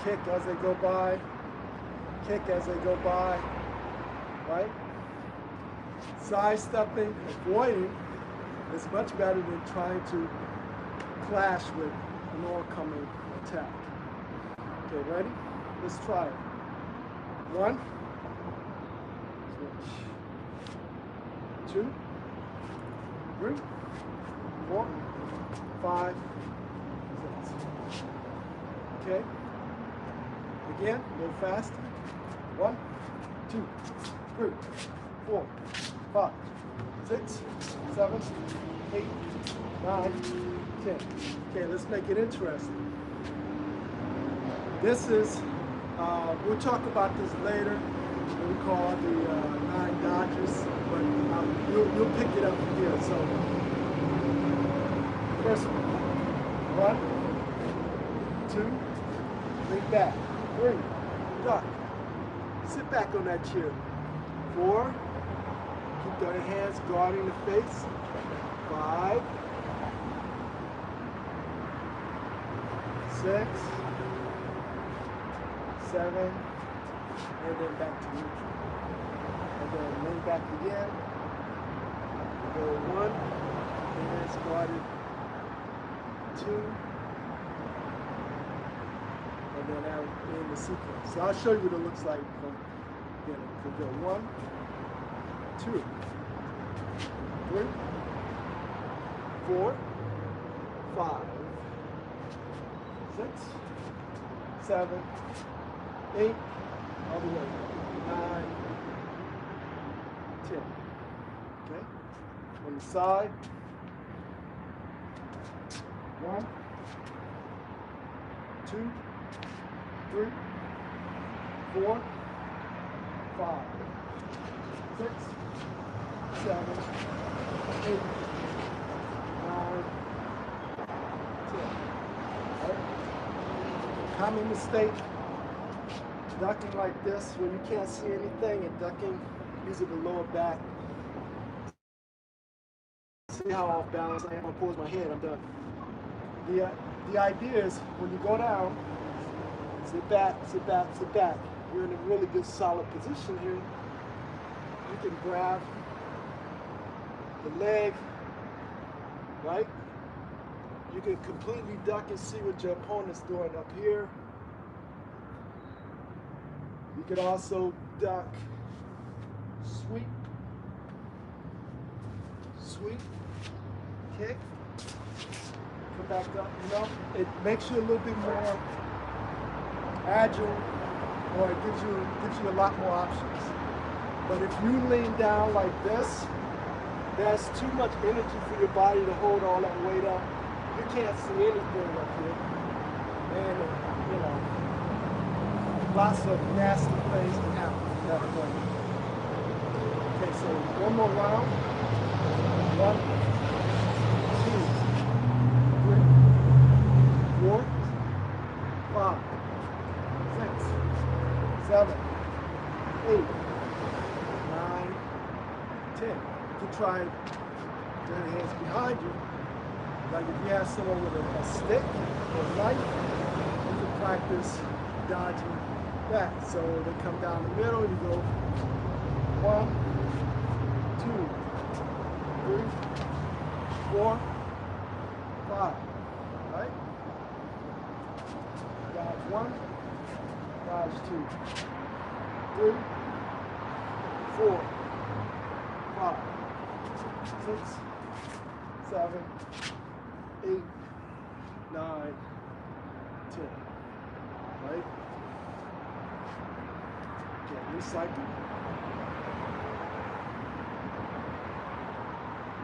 kick as they go by, kick as they go by. Right? Sidestepping, avoiding is much better than trying to clash with an oncoming attack. Okay, ready? Let's try it. 1, switch. 2, 3, 4, 5, 6. Okay? Again, a little faster. 1, 2, 3, 4, 5, 6, 7, 8, 9, 10. Okay, let's make it interesting. This is, we'll talk about this later, what we call the 9 dodges, but you'll pick it up from here. So, first one, 2, lean back, 3, duck, sit back on that chair. 4, keep your hands guarding the face. 5, 6, 7, and then back to neutral. And then lean back again. Go 1, hands guarded. 2, and then out in the sequence. So I'll show you what it looks like from beginning. So go 1, 2, 3, 4, 5, 6, 7, 8, all the way, 9, 10. Okay? On the side, 1, 2, 3, 4, 5, 6, 7, 8, 9, 10. Right? Common mistake, ducking like this when you can't see anything and ducking using the lower back. See how off balance I am? I pause my head, I'm done. The idea is when you go down, sit back, sit back, sit back. You're in a really good solid position here. You can grab the leg, right? You can completely duck and see what your opponent's doing up here. You can also duck, sweep, sweep, kick, come back up. You know, it makes you a little bit more agile, or it gives you a lot more options. But if you lean down like this, there's too much energy for your body to hold all that weight up. You can't see anything up here. And, you know, lots of nasty things can happen from that point. Okay, so one more round. 1, 2, 3, 4, 5, 6, 7, 8, 9, 10. You can try turn your hands behind you. Like if you have someone with a stick or a knife, you can practice dodging that. So they come down the middle, you go 1, 2, 3, 4, 5. Right? Dodge 1, dodge 2, 3, 4, 5, 6, 7, 8, 9, 10. Right? Okay, recycle.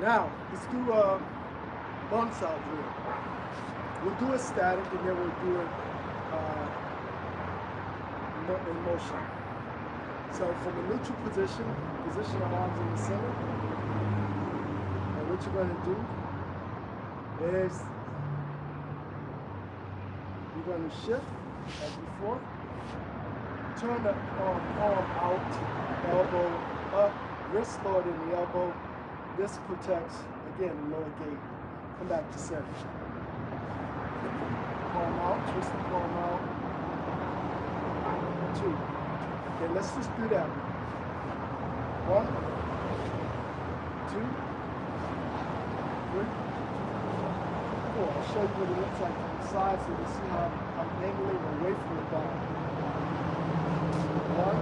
Now, let's do a bonsai drill. We'll do it static and then we'll do it in motion. So from a neutral position your arms in the center. And what you're going to do is you're going to shift as before. Turn the arm out, elbow up, wrist lower than the elbow. This protects, again, the lower gate. Come back to center. Palm out, twist the palm out. 2. Okay, let's just do that. 1, 2, 3, 4. I'll show you what it looks like from the side so you see how I'm angling away from the bottom. 1,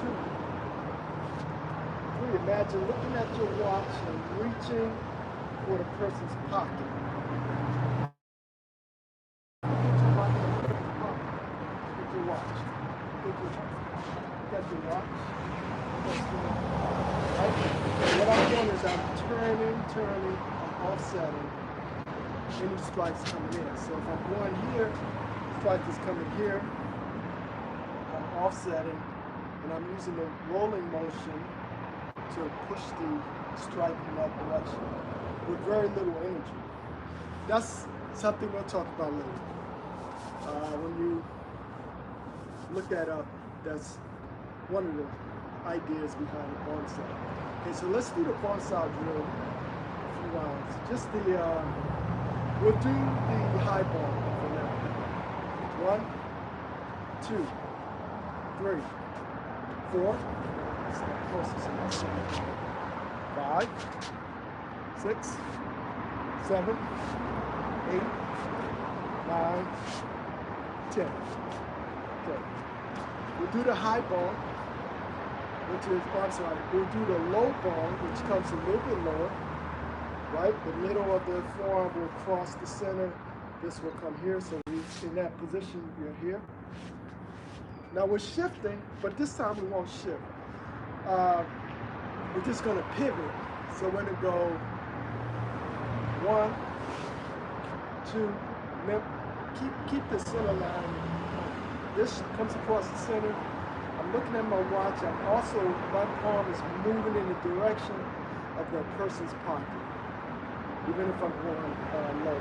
2, 3. Imagine looking at your watch and reaching for the person's pocket. Look at your watch. Look at your watch. Look at your watch. What I'm doing is I'm turning, I'm offsetting any strikes coming in. So if I'm going here, strike is coming here, I'm offsetting, and I'm using the rolling motion to push the strike in that direction with very little energy. That's something we'll talk about later. When you look that up, that's one of the ideas behind the bonsai. Okay, so let's do the bonsai drill a few rounds. Just the, we'll do the high ball for now. 1, 2, 3, 4, 5, 6, 7, 8, 9, 10. Okay. We'll do the high ball, which is, we'll do the low ball, which comes a little bit lower, right? The middle of the forearm will cross the center. This will come here, so in that position, you're here. Now we're shifting, but this time we won't shift. We're just gonna pivot. So we're gonna go 1, 2, keep the center line. This comes across the center. I'm looking at my watch. My palm is moving in the direction of the person's pocket, even if I'm going low.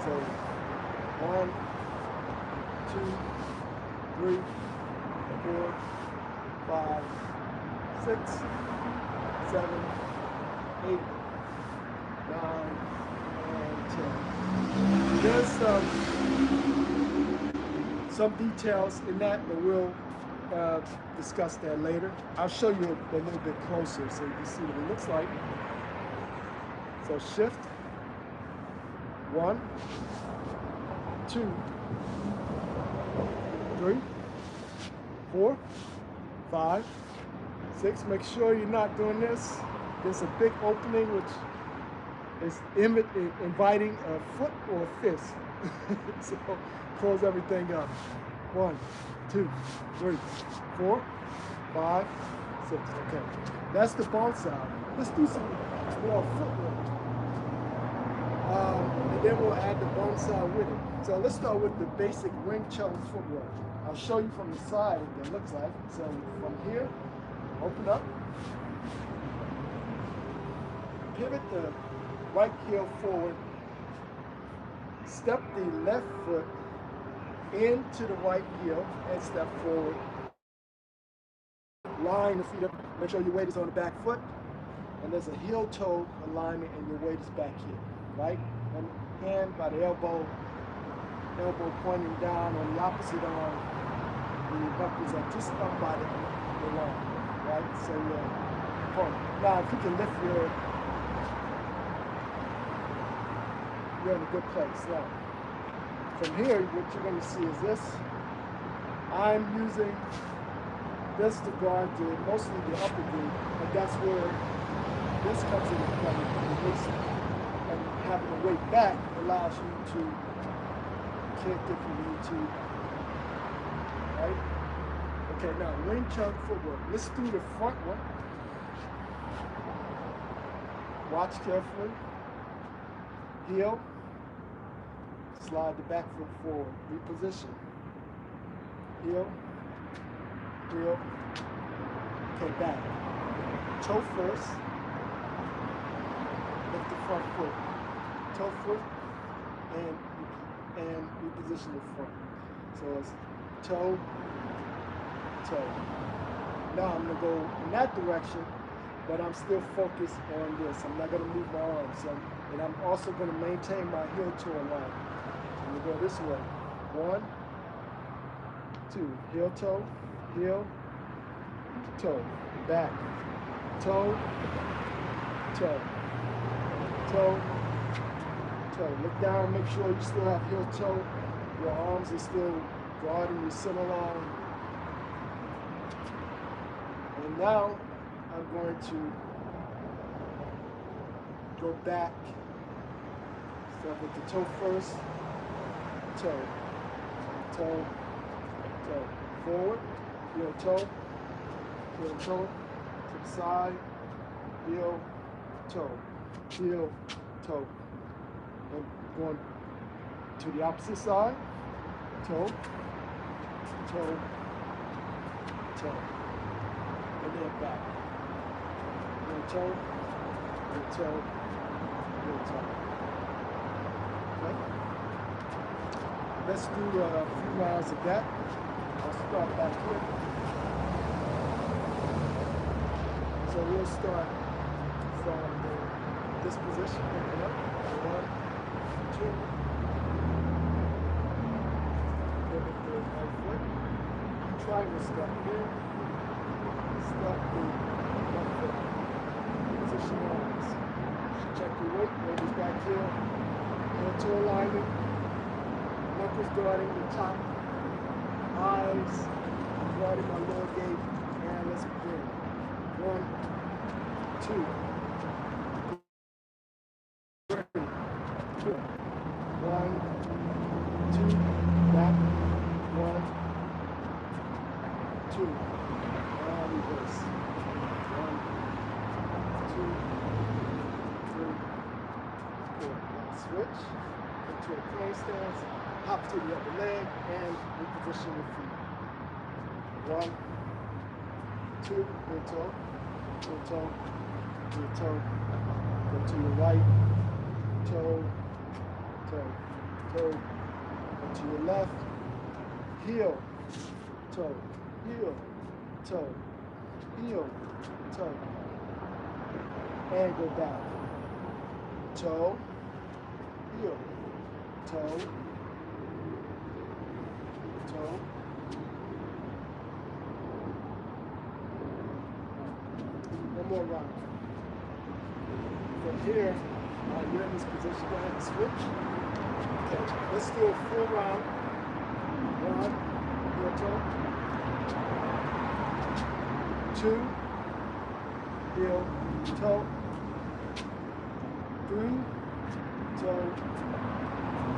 So 1, 2, 3, 4, 5, 6, 7, 8, 9, and 10. There's some details in that, but we'll discuss that later. I'll show you a little bit closer so you can see what it looks like. So shift, 1, 2, 3, 4, 5, 6. Make sure you're not doing this. There's a big opening which is inviting a foot or a fist. So close everything up. 1, 2, 3, 4, 5, 6. Okay, that's the bonsai. Let's do some more footwork. And then we'll add the bonsai with it. So let's start with the basic Wing Chun footwork. I'll show you from the side what that looks like. So from here, open up, pivot the right heel forward, step the left foot into the right heel and step forward. Line the feet up, make sure your weight is on the back foot, and there's a heel-toe alignment and your weight is back here, right? And hand by the elbow pointing down on the opposite arm. The knuckles are just up by the line, right? So now if you can lift you're in a good place. Now, from here, what you're going to see is this. I'm using this to guard mostly the upper glute, but that's where this comes into play. And having the weight back allows you to kick if you need to. Right? Okay, now Wing Chun footwork. Let's do the front one. Watch carefully. Heel. Slide the back foot forward. Reposition. Heel. Heel. Okay, back. Toe first. Lift the front foot. Toe foot. And reposition the front. So it's toe, toe. Now I'm going to go in that direction, but I'm still focused on this. I'm not going to move my arms. And I'm also going to maintain my heel-toe alignment. I'm going to go this way. 1, 2. Heel-toe, heel, toe. Back. Toe, toe. Toe, toe. Look down, make sure you still have heel-toe. Your arms are still guarding your center line. And now I'm going to go back. Start with the toe first. Toe. Toe. Toe. Forward. Heel toe. Heel toe. To the side. Heel toe. Heel toe. And going to the opposite side. Toe. Toe. Toe. And then back. Heel toe. Heel toe. Heel toe. Okay. Let's do a few rounds of that. I'll start back here. So we'll start from this position. Open up. 1, 2. Pivot the right foot. Triangle step here. Step the left foot. Position arms. Check your weight. Weight is back here. Heel toe alignment. Knuckles guarding the top. Eyes guarding my lower gaze. And let's begin. 1, 2. 3. 1, 2. Back. 1, 2. And reverse. 1, 2, 3, 4. Now switch into a crane stance. Hop to the upper leg and reposition your feet. 1, 2, heel toe, heel toe, heel toe. Go to your right, toe, toe, toe. Go to your left, heel, toe, heel, toe. heel, toe, and go back. Toe, heel, toe, toe. One more round. From here, you're in this position. Go ahead and switch. Okay, let's do a full round. One, heel toe. Two, heel, toe. Three, toe,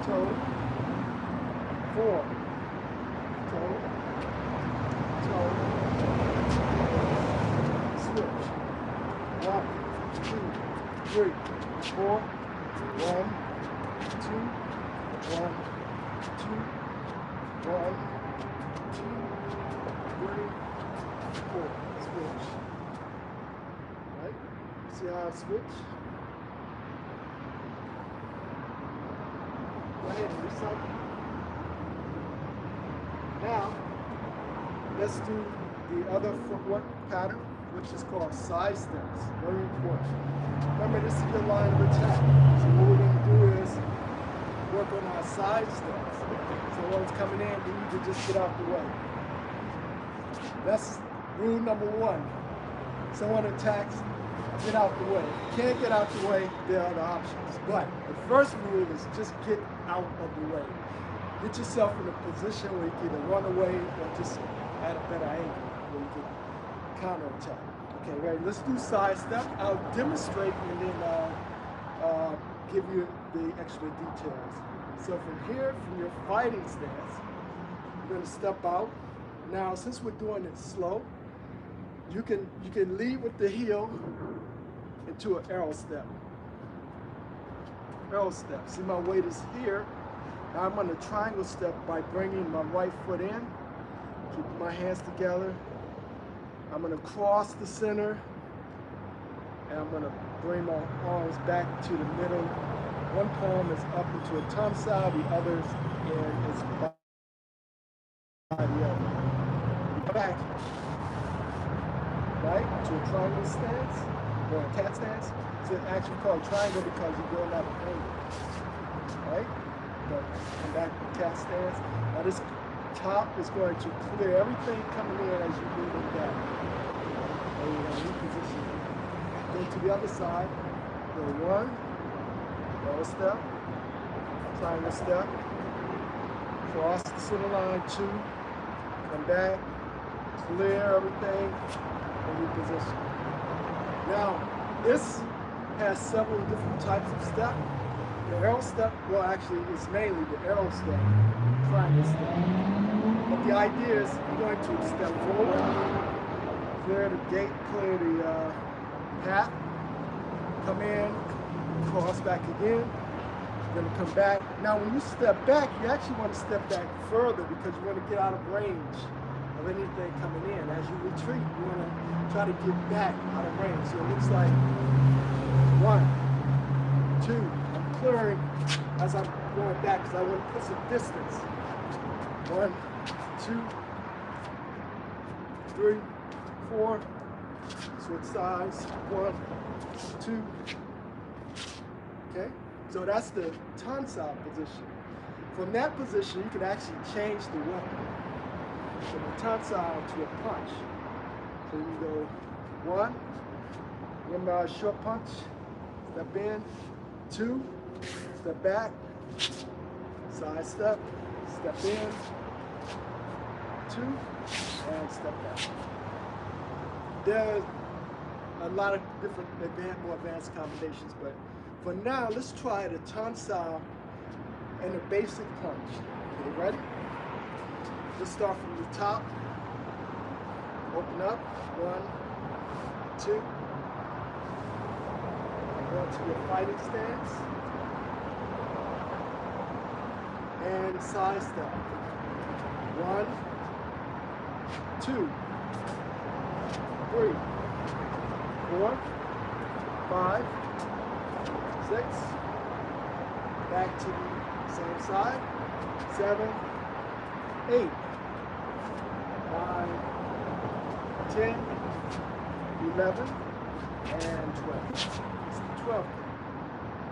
toe. Four, toe, toe. Switch. 1, 2, 3, 4. 1, 2, 1, 2, 1, 2, 3, 4. Switch. Right? See how I switch? Go ahead and do something. Now, let's do the other footwork pattern, which is called side steps. Very important. Remember, this is your line of attack. So what we're going to do is work on our side steps. So when it's coming in, you need to just get out the way. That's rule number 1. Someone attacks, get out the way. If you can't get out the way, there are other options. But the first rule is just get out of the way. Get yourself in a position where you can either run away or just at a better angle where you can counterattack. Okay, ready? Let's do side step. I'll demonstrate and then give you the extra details. So from here, from your fighting stance, you're going to step out. Now, since we're doing it slow, you can lead with the heel into an arrow step. Arrow step. See, my weight is here. Now I'm on a triangle step by bringing my right foot in, keeping my hands together. I'm going to cross the center, and I'm going to bring my arms back to the middle. One palm is up into a thumb side, the other is by the other. Back, right, to a triangle stance, or a cat stance. It's actually called triangle because you're going at an angle, right? But come back to cat stance. Now this top is going to clear everything coming in as you move it down. And you're going to reposition it. Go to the other side. Go 1, arrow step, triangle step, cross the center line, 2, come back, clear everything, and reposition. Now, this has several different types of steps. The arrow step, well actually it's mainly the arrow step, triangle step. But the idea is you're going to step forward, clear the gate, clear the path, come in, cross back again, you're going to come back. Now when you step back, you actually want to step back further because you want to get out of range of anything coming in. As you retreat, you want to try to get back out of range. So it looks like 1, 2, clearing as I'm going back because I want to put some distance. 1, 2, 3, 4. Switch sides. 1, 2. Okay, so that's the Tansao position. From that position, you can actually change the weapon from a Tansao to a punch. So you go 1. Remember our short punch. Step in. 2. Step back, side step, step in, 2, and step back. There's a lot of different more advanced combinations, but for now, let's try the Tansao and a basic punch. Okay, ready? Let's start from the top. Open up, 1, 2. Go to your fighting stance. And side step. 1, 2, 3, 4, 5, 6. Back to the same side. 7, 8, 9, 10, 11, and 12. It's the 12 count.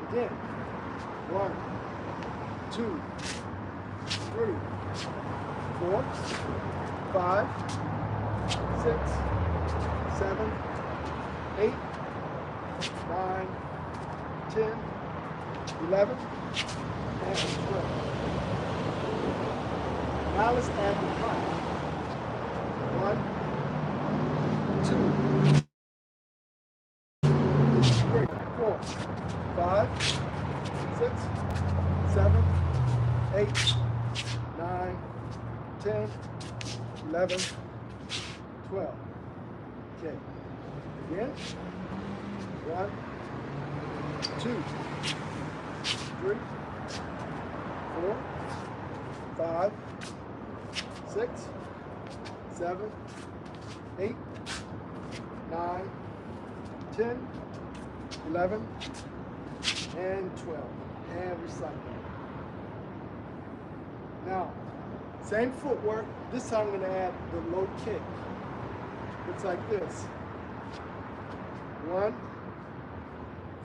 Again, 1, 2, 3, 4, 5, 6, 7, 8, 9, 10, 11, and 12. Now let's add the 5. 1, 2, 3, 4, 5, 6, 7, 8, 9, 10, 11, 12. Okay. Again. 1, 2, 3, 4, 5, 6, 7, 8, 9, 10, 11, and 12. And recycle. Now, same footwork. This time I'm going to add the low kick. Looks like this. 1,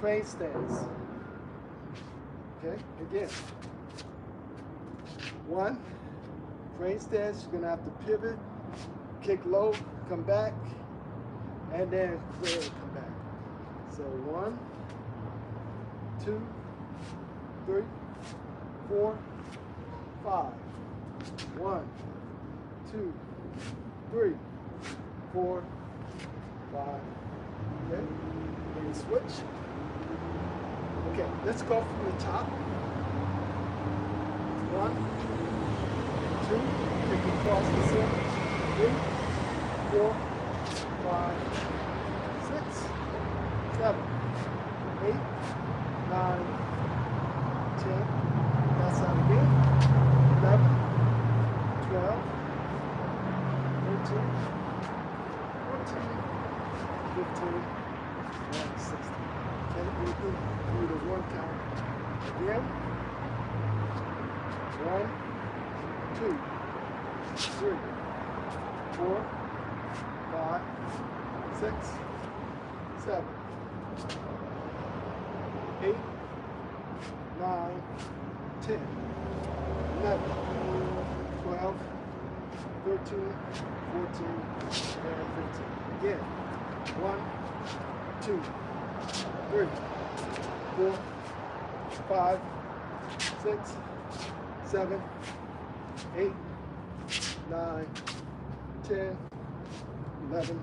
crane stance. Okay, again. 1, crane stance. You're going to have to pivot, kick low, come back, and then crane, come back. So 1, 2, 3, 4, 5. 1, 2, 3, 4, 5. Okay, then switch. Okay, let's go from the top. 1, 2, kick across the center. 3, 4, 5, 6, 7, 8, 9, 10. That's out again. 11, 12, 13, 14, 15, and 16. Okay, we do the 1 count. Again. 1, 2, 3, 4, 5, 6, 7, 8, 9, 10, 11, 12, 13, 14, and 15. Again. 1, 2, 3, 4, 5, 6, 7, 8, 9, 10, 11,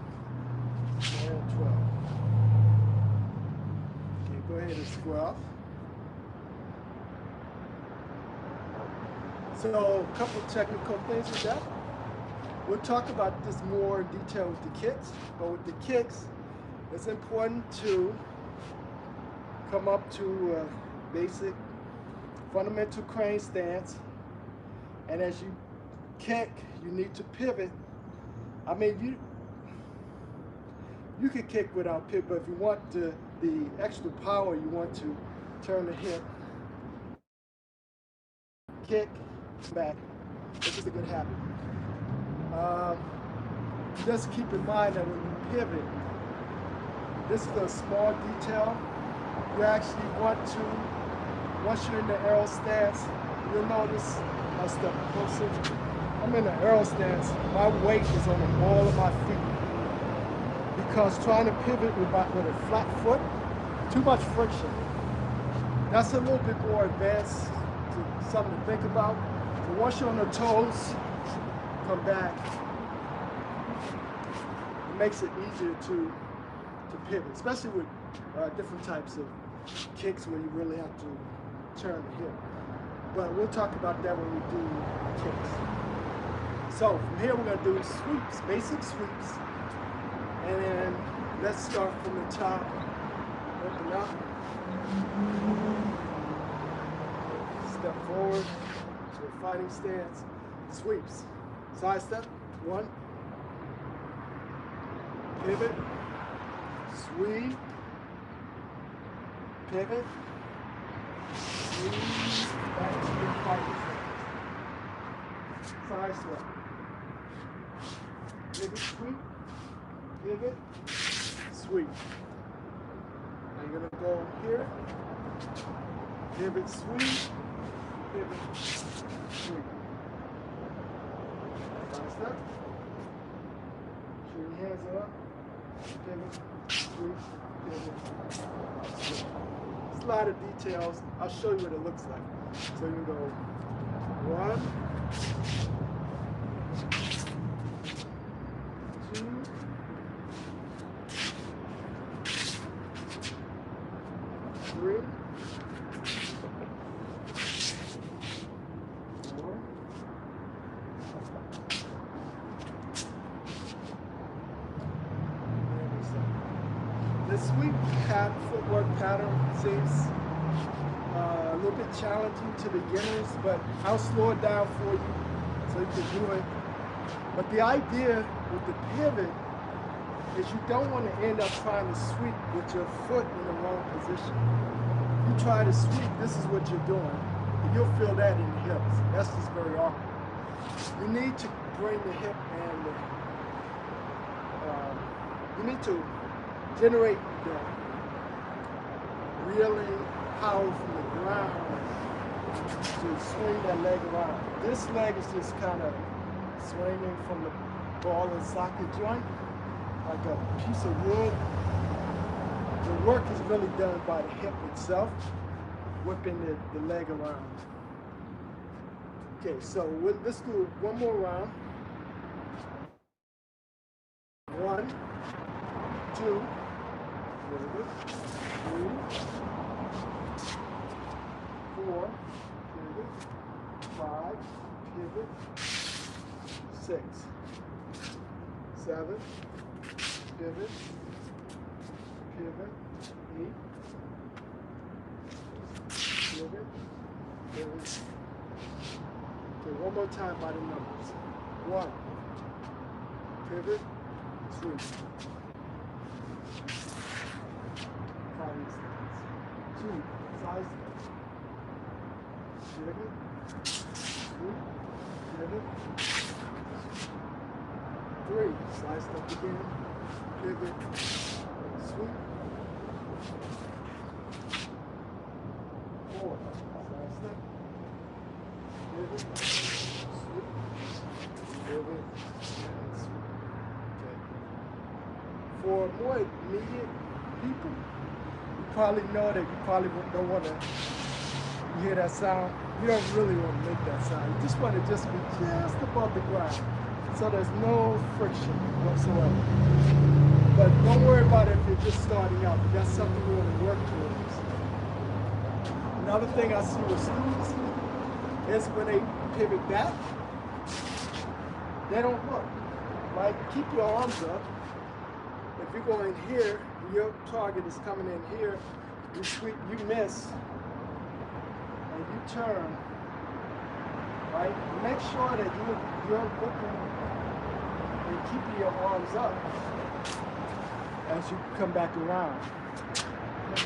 and 12. Okay, go ahead and square off. So, a couple technical things with that. We'll talk about this more in detail with the kicks, but with the kicks, it's important to come up to a basic fundamental crane stance, and as you kick, you need to pivot. I mean, you can kick without pivot, but if you want the extra power, you want to turn the hip, kick, back. It's just a good habit. Just keep in mind that when you pivot, this is a small detail. You actually want to, once you're in the arrow stance, you'll notice, I'll step closer. I'm in the arrow stance, my weight is on the ball of my feet. Because trying to pivot with a flat foot, too much friction. That's a little bit more advanced, something to think about. So once you're on the toes, come back. It makes it easier to pivot, especially with different types of kicks where you really have to turn the hip. But we'll talk about that when we do kicks. So from here we're going to do sweeps, basic sweeps. And then let's start from the top. Open up. Step forward to a fighting stance. Sweeps. Side step. 1. Pivot. Sweep. Pivot. Sweep. Back to your fighting stance. Side step. Pivot. Sweep. Pivot. sweep. Now you're gonna go here, pivot, sweep, pivot, sweep. Side step. Keep your hands up. Pivot, sweep, pivot, sweep. There's a lot of details. I'll show you what it looks like. So you can go 1, 2, 3, 4. The sweep footwork pattern seems a little bit challenging to beginners, but I'll slow it down for you so you can do it. But the idea with the pivot is you don't want to end up trying to sweep with your foot in the wrong position. You try to sweep, this is what you're doing. And you'll feel that in the hips. That's just very awkward. You need to bring the hip and you need to generate the reeling power from the ground to swing that leg around. This leg is just kind of swinging from the ball and socket joint like a piece of wood. The work is really done by the hip itself, whipping the leg around. Okay, so let's do one more round. 1, 2, 3, 4, pivot, 5, pivot, 6, 7, pivot, pivot, 8, pivot, pivot. Okay, one more time by the numbers. 1, pivot, sweep. 2, side step. Pivot, sweep, pivot. 3, side step again. Pivot, sweep. 4, side step. Pivot, sweep, pivot, and sweep. Okay. For more immediate people, you probably know that you probably don't want to hear that sound. You don't really want to make that sound. You just want to just be just above the ground, so there's no friction whatsoever. But don't worry about it if you're just starting out. That's something you want to work towards. Another thing I see with students is when they pivot back, they don't look. Right? Keep your arms up. If you're going here, your target is coming in here, you sweep, you miss, and you turn, right? Make sure that you're looking and keeping your arms up as you come back around. You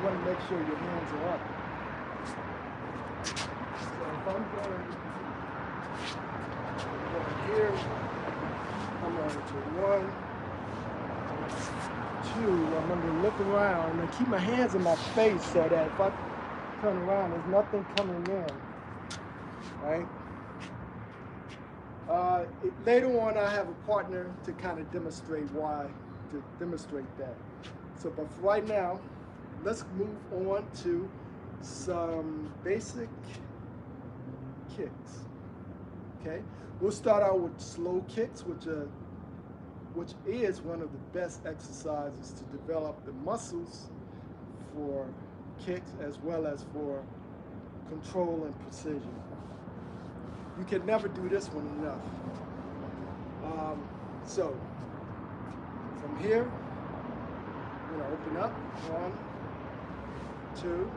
want to make sure your hands are up. So if I'm going here, I'm going to 1, 2, I'm going to look around and keep my hands in my face so that if I turn around, there's nothing coming in, right? Later on, I have a partner to kind of demonstrate that. So, but for right now, let's move on to some basic kicks, okay? We'll start out with slow kicks, which is one of the best exercises to develop the muscles for kicks as well as for control and precision. You can never do this one enough. So from here, we're gonna open up. 1, 2,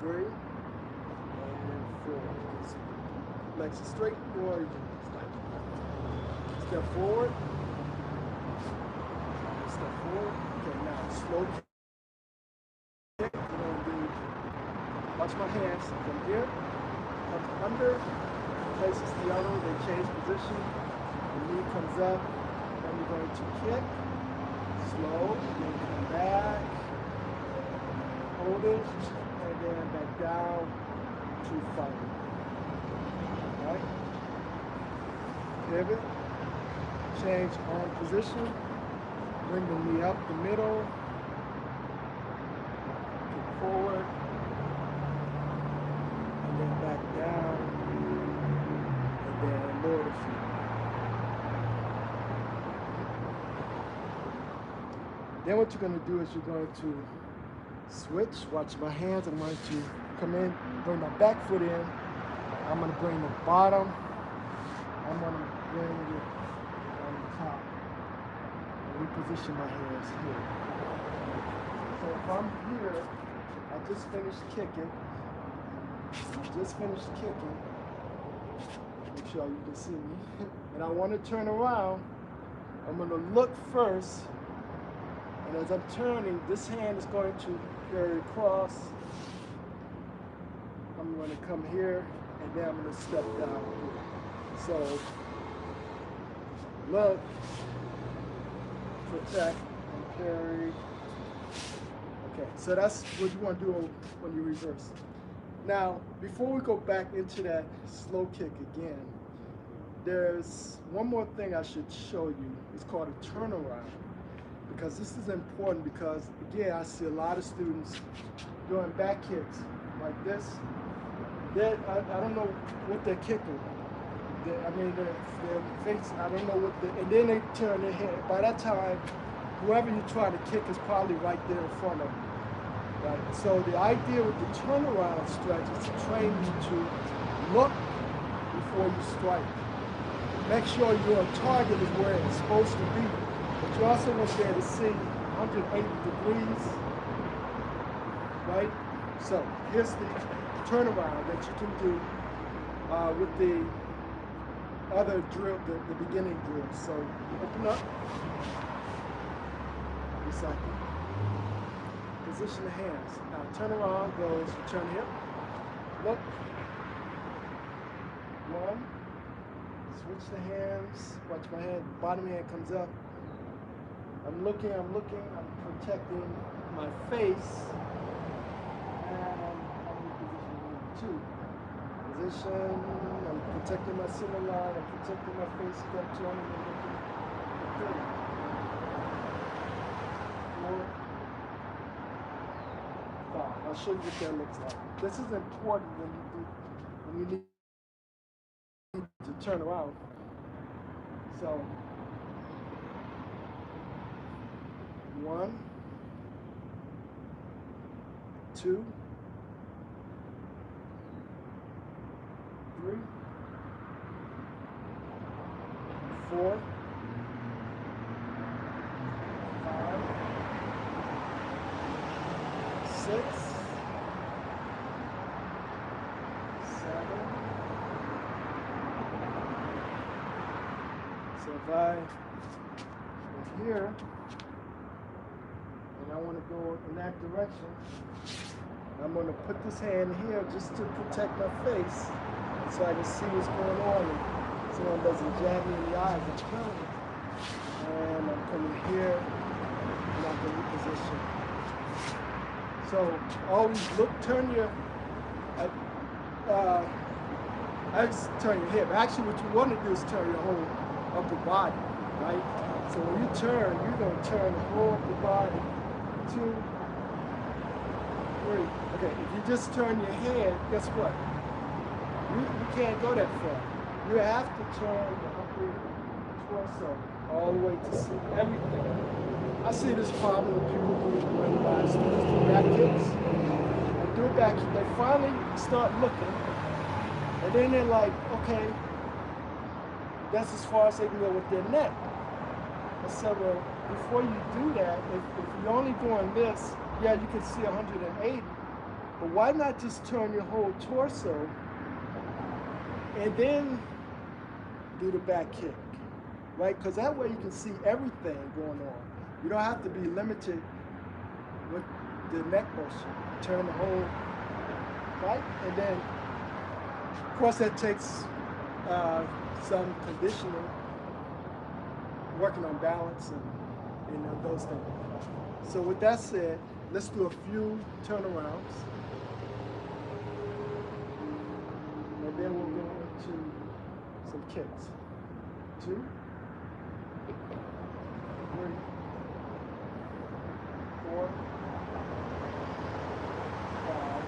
3, and 4. Legs are straight, or step forward. Step forward. Okay, now slow kick. We're gonna do, watch my hands from here. Comes under, places the other, they change position. The knee comes up, and you're going to kick, Slow, then come back, hold it, and then back down to fight. Right? Pivot, change arm position, bring the knee up the middle, kick forward, and then back down, and then lower the feet. Then what you're going to do is you're going to switch. Watch my hands. I'm going to come in, bring my back foot in. I'm going to bring the bottom. I'm going to bring it on the top. And reposition my hands here. So if I'm here, I just finished kicking. Make sure you can see me. And I want to turn around. I'm going to look first. And as I'm turning, this hand is going to carry across. I'm going to come here, and then I'm going to step down here. So, look, protect, and carry. Okay, so that's what you want to do when you reverse. Now, before we go back into that slow kick again, there's one more thing I should show you. It's called a turnaround. Because this is important because, again, I see a lot of students doing back kicks like this. I don't know what they're kicking. Their face, I don't know what and then they turn their head. By that time, whoever you try to kick is probably right there in front of you. Right? So the idea with the turnaround stretch is to train you to look before you strike. Make sure your target is where it's supposed to be. But you also want there to see 180 degrees, right? So here's the turnaround that you can do with the other drill, the beginning drill. So open up, recycle, position the hands. Now turn around, goes, turn hip, look, one, switch the hands, watch my hand, bottom hand comes up. I'm looking, I'm protecting my face, and I'm repositioning two. Position, I'm protecting my center line, I'm protecting my face, step turning and looking. Three, four, five. I'll show you what that looks like. This is important when you need to turn around. So, 1, 2, 3, 4, 5, 6, 7. So if I go here, and I want to go in that direction, I'm going to put this hand here just to protect my face so I can see what's going on and someone doesn't jab me in the eyes. I'm turning. And I'm coming here and I can reposition. So always look, turn your, I just turn your hip. Actually what you want to do is turn your whole upper body, right? So when you turn, you're going to turn the whole upper body. 2, 3. Okay, if you just turn your head, guess what? You can't go that far. You have to turn the upper torso all the way to see everything. I see this problem with people who run by students do back kicks. They do a back kick, they finally start looking, and then they're like, okay, that's as far as they can go with their neck. I said, well, before you do that, if you're only doing this, yeah, you can see 180, but why not just turn your whole torso and then do the back kick, right? Because that way you can see everything going on. You don't have to be limited with the neck motion. Turn the whole, right? And then, of course, that takes some conditioning, working on balance and those things. So with that said, let's do a few turnarounds. And then we'll go into some kicks. 2, 3, 4, 5,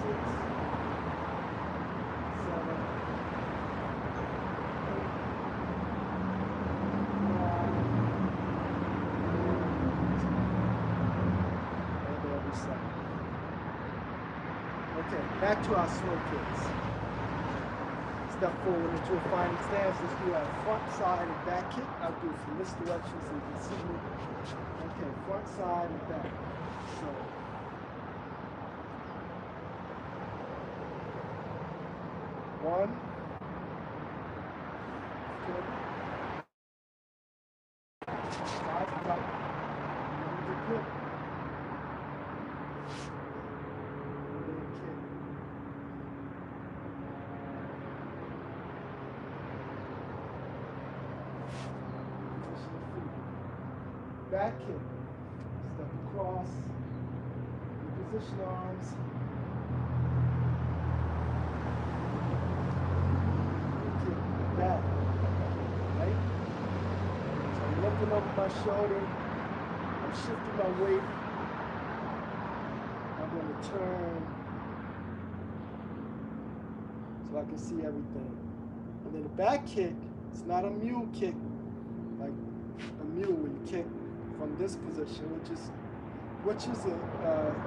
6, 7, 8, 9, and every side. Okay, back to our slow kicks. Step forward into a fine stance. Let's do our front, side, and back kick. I'll do it from this direction so you can see me. Okay, front, side, and back. So, 1, 2, 5, right. Use the kick. And then kick. Back kick, step across, reposition arms, kick back, right? So I'm looking over my shoulder, I'm shifting my weight, I'm going to turn so I can see everything. And then the back kick, it's not a mule kick, like a mule where you kick from this position, which is a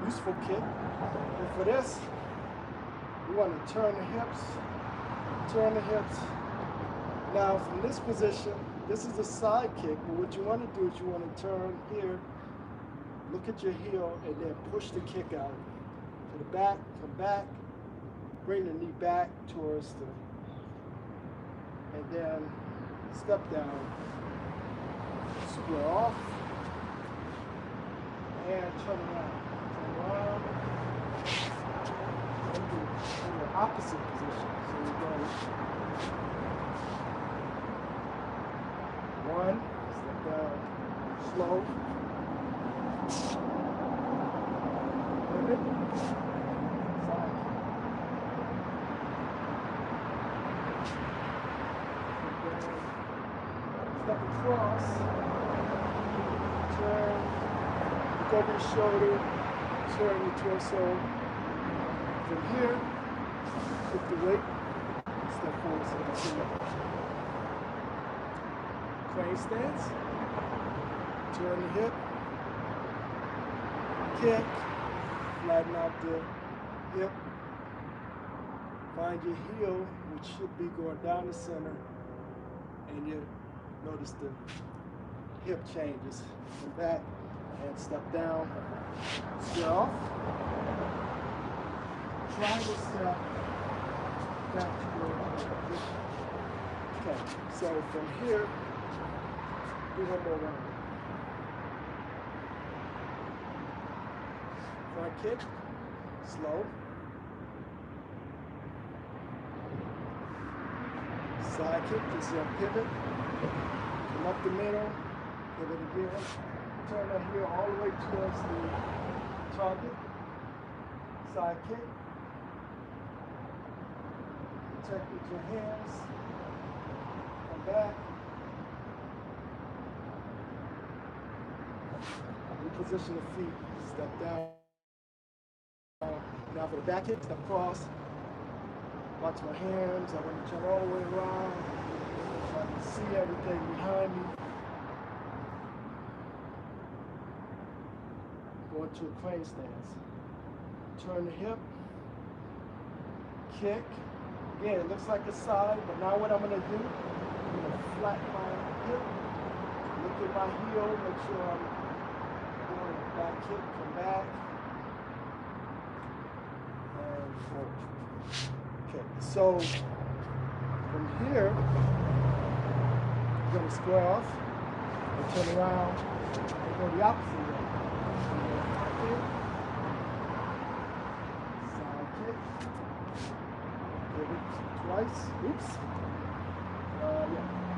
useful kick. And for this, you want to turn the hips. Now from this position, this is a side kick, but what you want to do is you want to turn here, look at your heel, and then push the kick out to the back, come back, bring the knee back towards the, and then step down, square off, and turn around, and do in the opposite position. So we go 1, step down, slow, pivot, side kick, step across, turn, look over your shoulder, turn your torso. From here, put the weight, step forward so you can see it. Crane stance, turn the hip, kick, flatten out the hip, find your heel, which should be going down the center, and you notice the hip changes. Come back and step down, square off, triangle step, back to your position. Okay, so from here, do one more round. Front kick, slow. Side kick, this is a pivot. Come up the middle, pivot again. Turn that heel all the way towards the target. Side kick. Protect with your hands. Come back. Reposition the feet. Step down. Now for the back kick, step across. Watch my hands. I want to turn all the way around so I can see everything behind me. Go into a crane stance. Turn the hip. Kick. Again, it looks like a side, but now what I'm going to do, I'm going to flatten my hip. Look at my heel. Make sure I'm doing a back kick. Come back. And forward. Okay, so from here, I'm going to square off and turn around and go the opposite way. Kick, side kick, pivot twice, oops,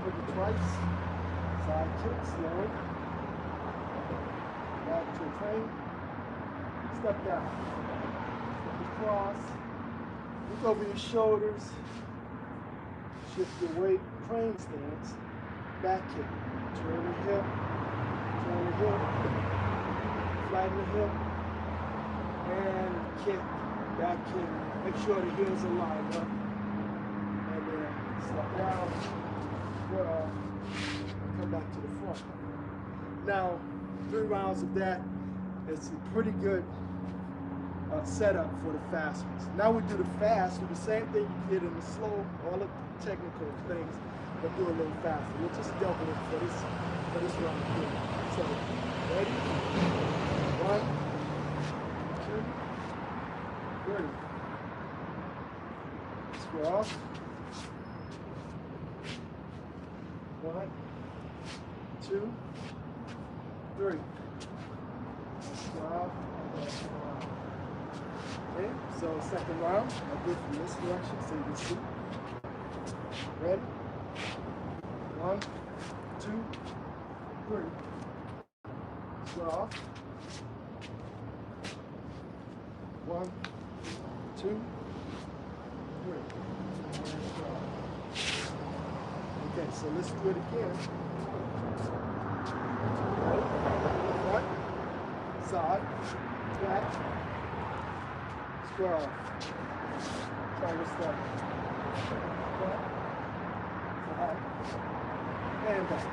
pivot twice, Side kick, slow. Back to a crane. Step down. Step across. Look over your shoulders. Shift your weight. Crane stance. Back kick. Turn the hip. Turn the hip. Flatten the hip. And kick. Back kick. Make sure the heels are lined up. And then step down. Foot off. And come back to the front. Now, 3 rounds of that is a pretty good setup for the fast ones. Now we do the fast, do the same thing you did in the slow, all the technical things, but do a little faster. We'll just double it for this round here. So, ready? 1, 2, 3. Square off. 1, 2, 3. Square off. Okay, so second round, I'll do it from this direction so you can see. Ready? 1, 2, 3. Square off. 1, 2, 3. Okay, so let's do it again. Front, side, back. Square off. Triangle step. Front, side, and back.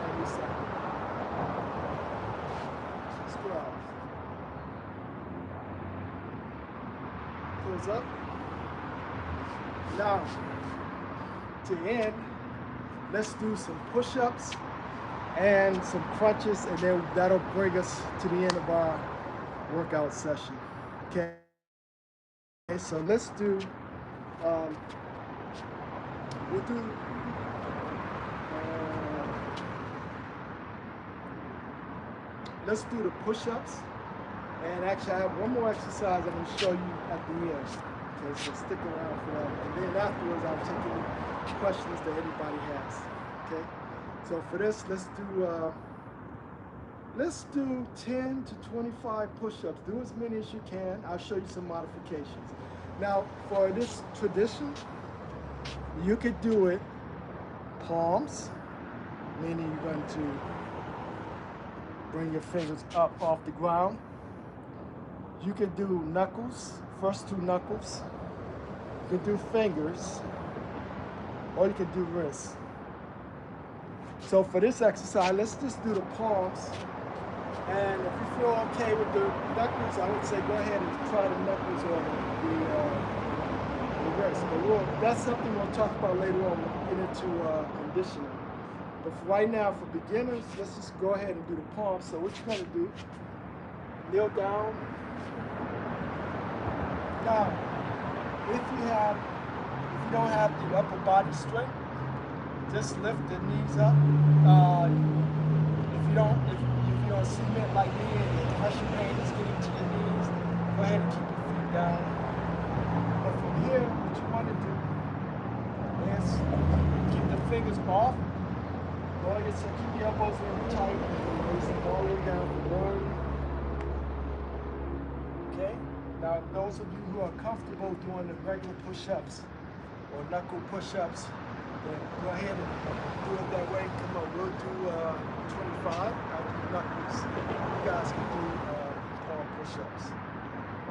And reset. Square off. Close up. Now, to end, let's do some push-ups and some crunches, and then that'll bring us to the end of our workout session. Okay, so let's do, we'll do, let's do the push-ups, and actually I have one more exercise I'm going to show you at the end. Okay, so stick around for that, and then afterwards I'll take any questions that anybody has. Okay. So for this, let's do 10 to 25 push-ups. Do as many as you can. I'll show you some modifications. Now, for this tradition, you could do it palms, meaning you're going to bring your fingers up off the ground. You could do knuckles, first 2 knuckles. You could do fingers, or you could do wrists. So for this exercise, let's just do the palms. And if you feel okay with the knuckles, I would say go ahead and try the knuckles or the wrist. But that's something we'll talk about later on when we get into conditioning. But for right now, for beginners, let's just go ahead and do the palms. So what you're going to do, kneel down. Now, if you don't have the upper body strength, just lift the knees up. If you don't cement like me and the pressure pain is getting to your knees, go ahead and keep your feet down. But from here, what you want to do is keep the fingers off. So keep the elbows really tight and raise them all the way down for 1. Okay? Now, those of you who are comfortable doing the regular push-ups or knuckle push-ups, then go ahead and do it that way. Come on, we'll do 25. I'll do knuckles. You guys can do palm push-ups.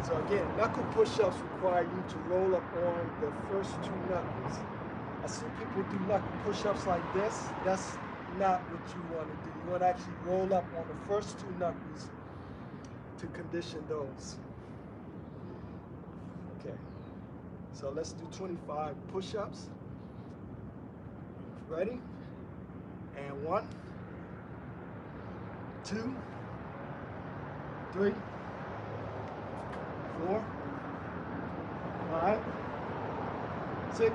So again, knuckle push-ups require you to roll up on the first 2 knuckles. I see people do knuckle push-ups like this. That's not what you want to do. You want to actually roll up on the first 2 knuckles to condition those. Okay, so let's do 25 push-ups. Ready? And 1, 2, 3, 4, 5, 6,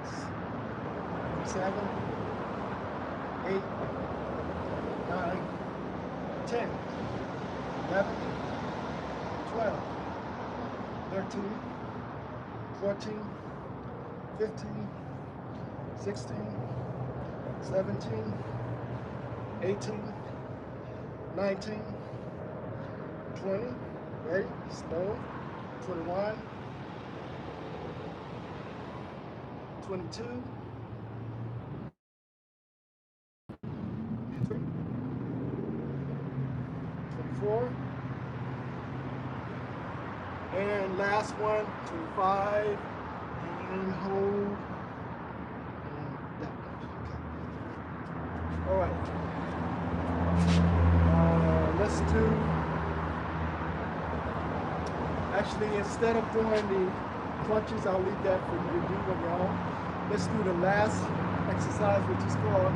7, 8, 9, 10, 11, 12, 13, 14, 15, 16, 17, 18, 19, 20, ready, slow, 21, 22, 24, and last one, 25, and hold, and down. All right, let's do, actually instead of doing the crunches, I'll leave that for you to do on your own. Let's do the last exercise, which is called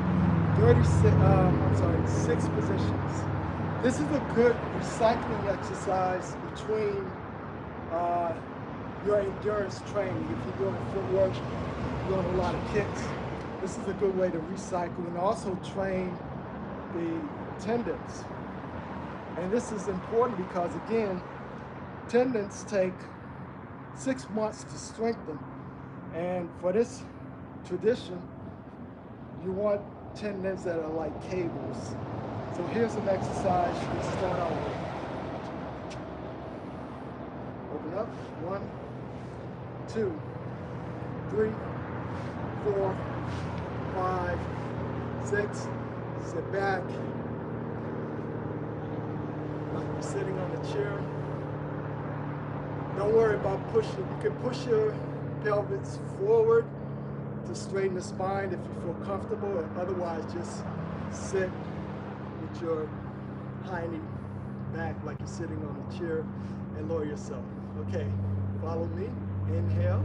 6 positions. This is a good recycling exercise between your endurance training. If you're doing footwork, you're doing a lot of kicks, this is a good way to recycle and also train the tendons. And this is important because, again, tendons take 6 months to strengthen. And for this tradition, you want tendons that are like cables. So here's an exercise you can start out with. Open up, 1, 2, 3, 4, 5, 6, sit back, like you're sitting on a chair. Don't worry about pushing. You can push your pelvis forward to straighten the spine if you feel comfortable, or otherwise just sit with your hiney back like you're sitting on a chair and lower yourself. Okay, follow me. Inhale.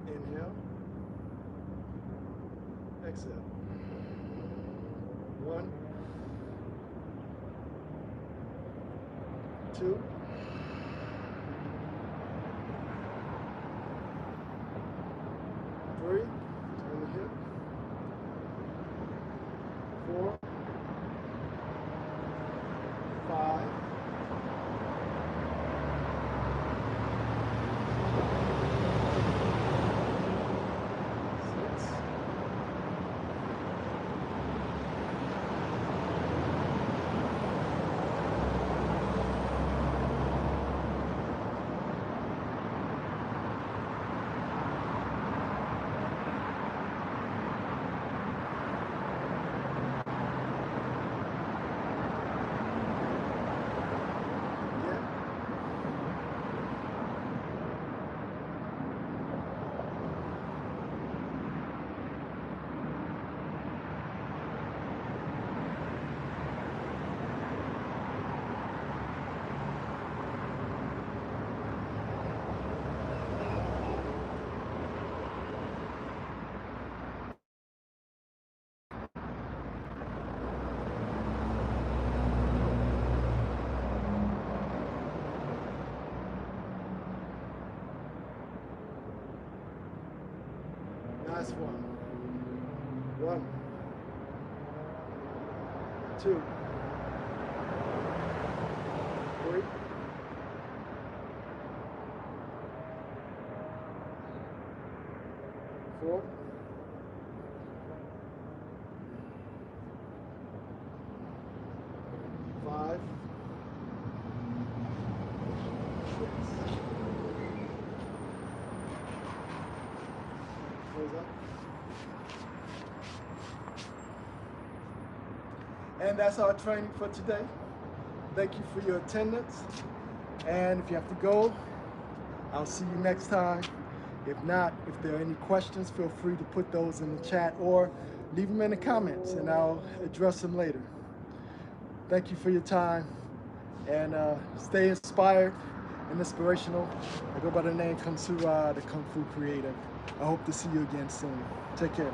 Inhale. Exhale. 1, 2, 3, turn the hip, 4, 5, 6, 1. 1, 2, 3, 4, 5, 6. Close up. And that's our training for today. Thank you for your attendance. And if you have to go, I'll see you next time. If not, if there are any questions, feel free to put those in the chat or leave them in the comments and I'll address them later. Thank you for your time, and stay inspired and inspirational. I go by the name Kung Fu, the Kung Fu Creator. I hope to see you again soon. Take care.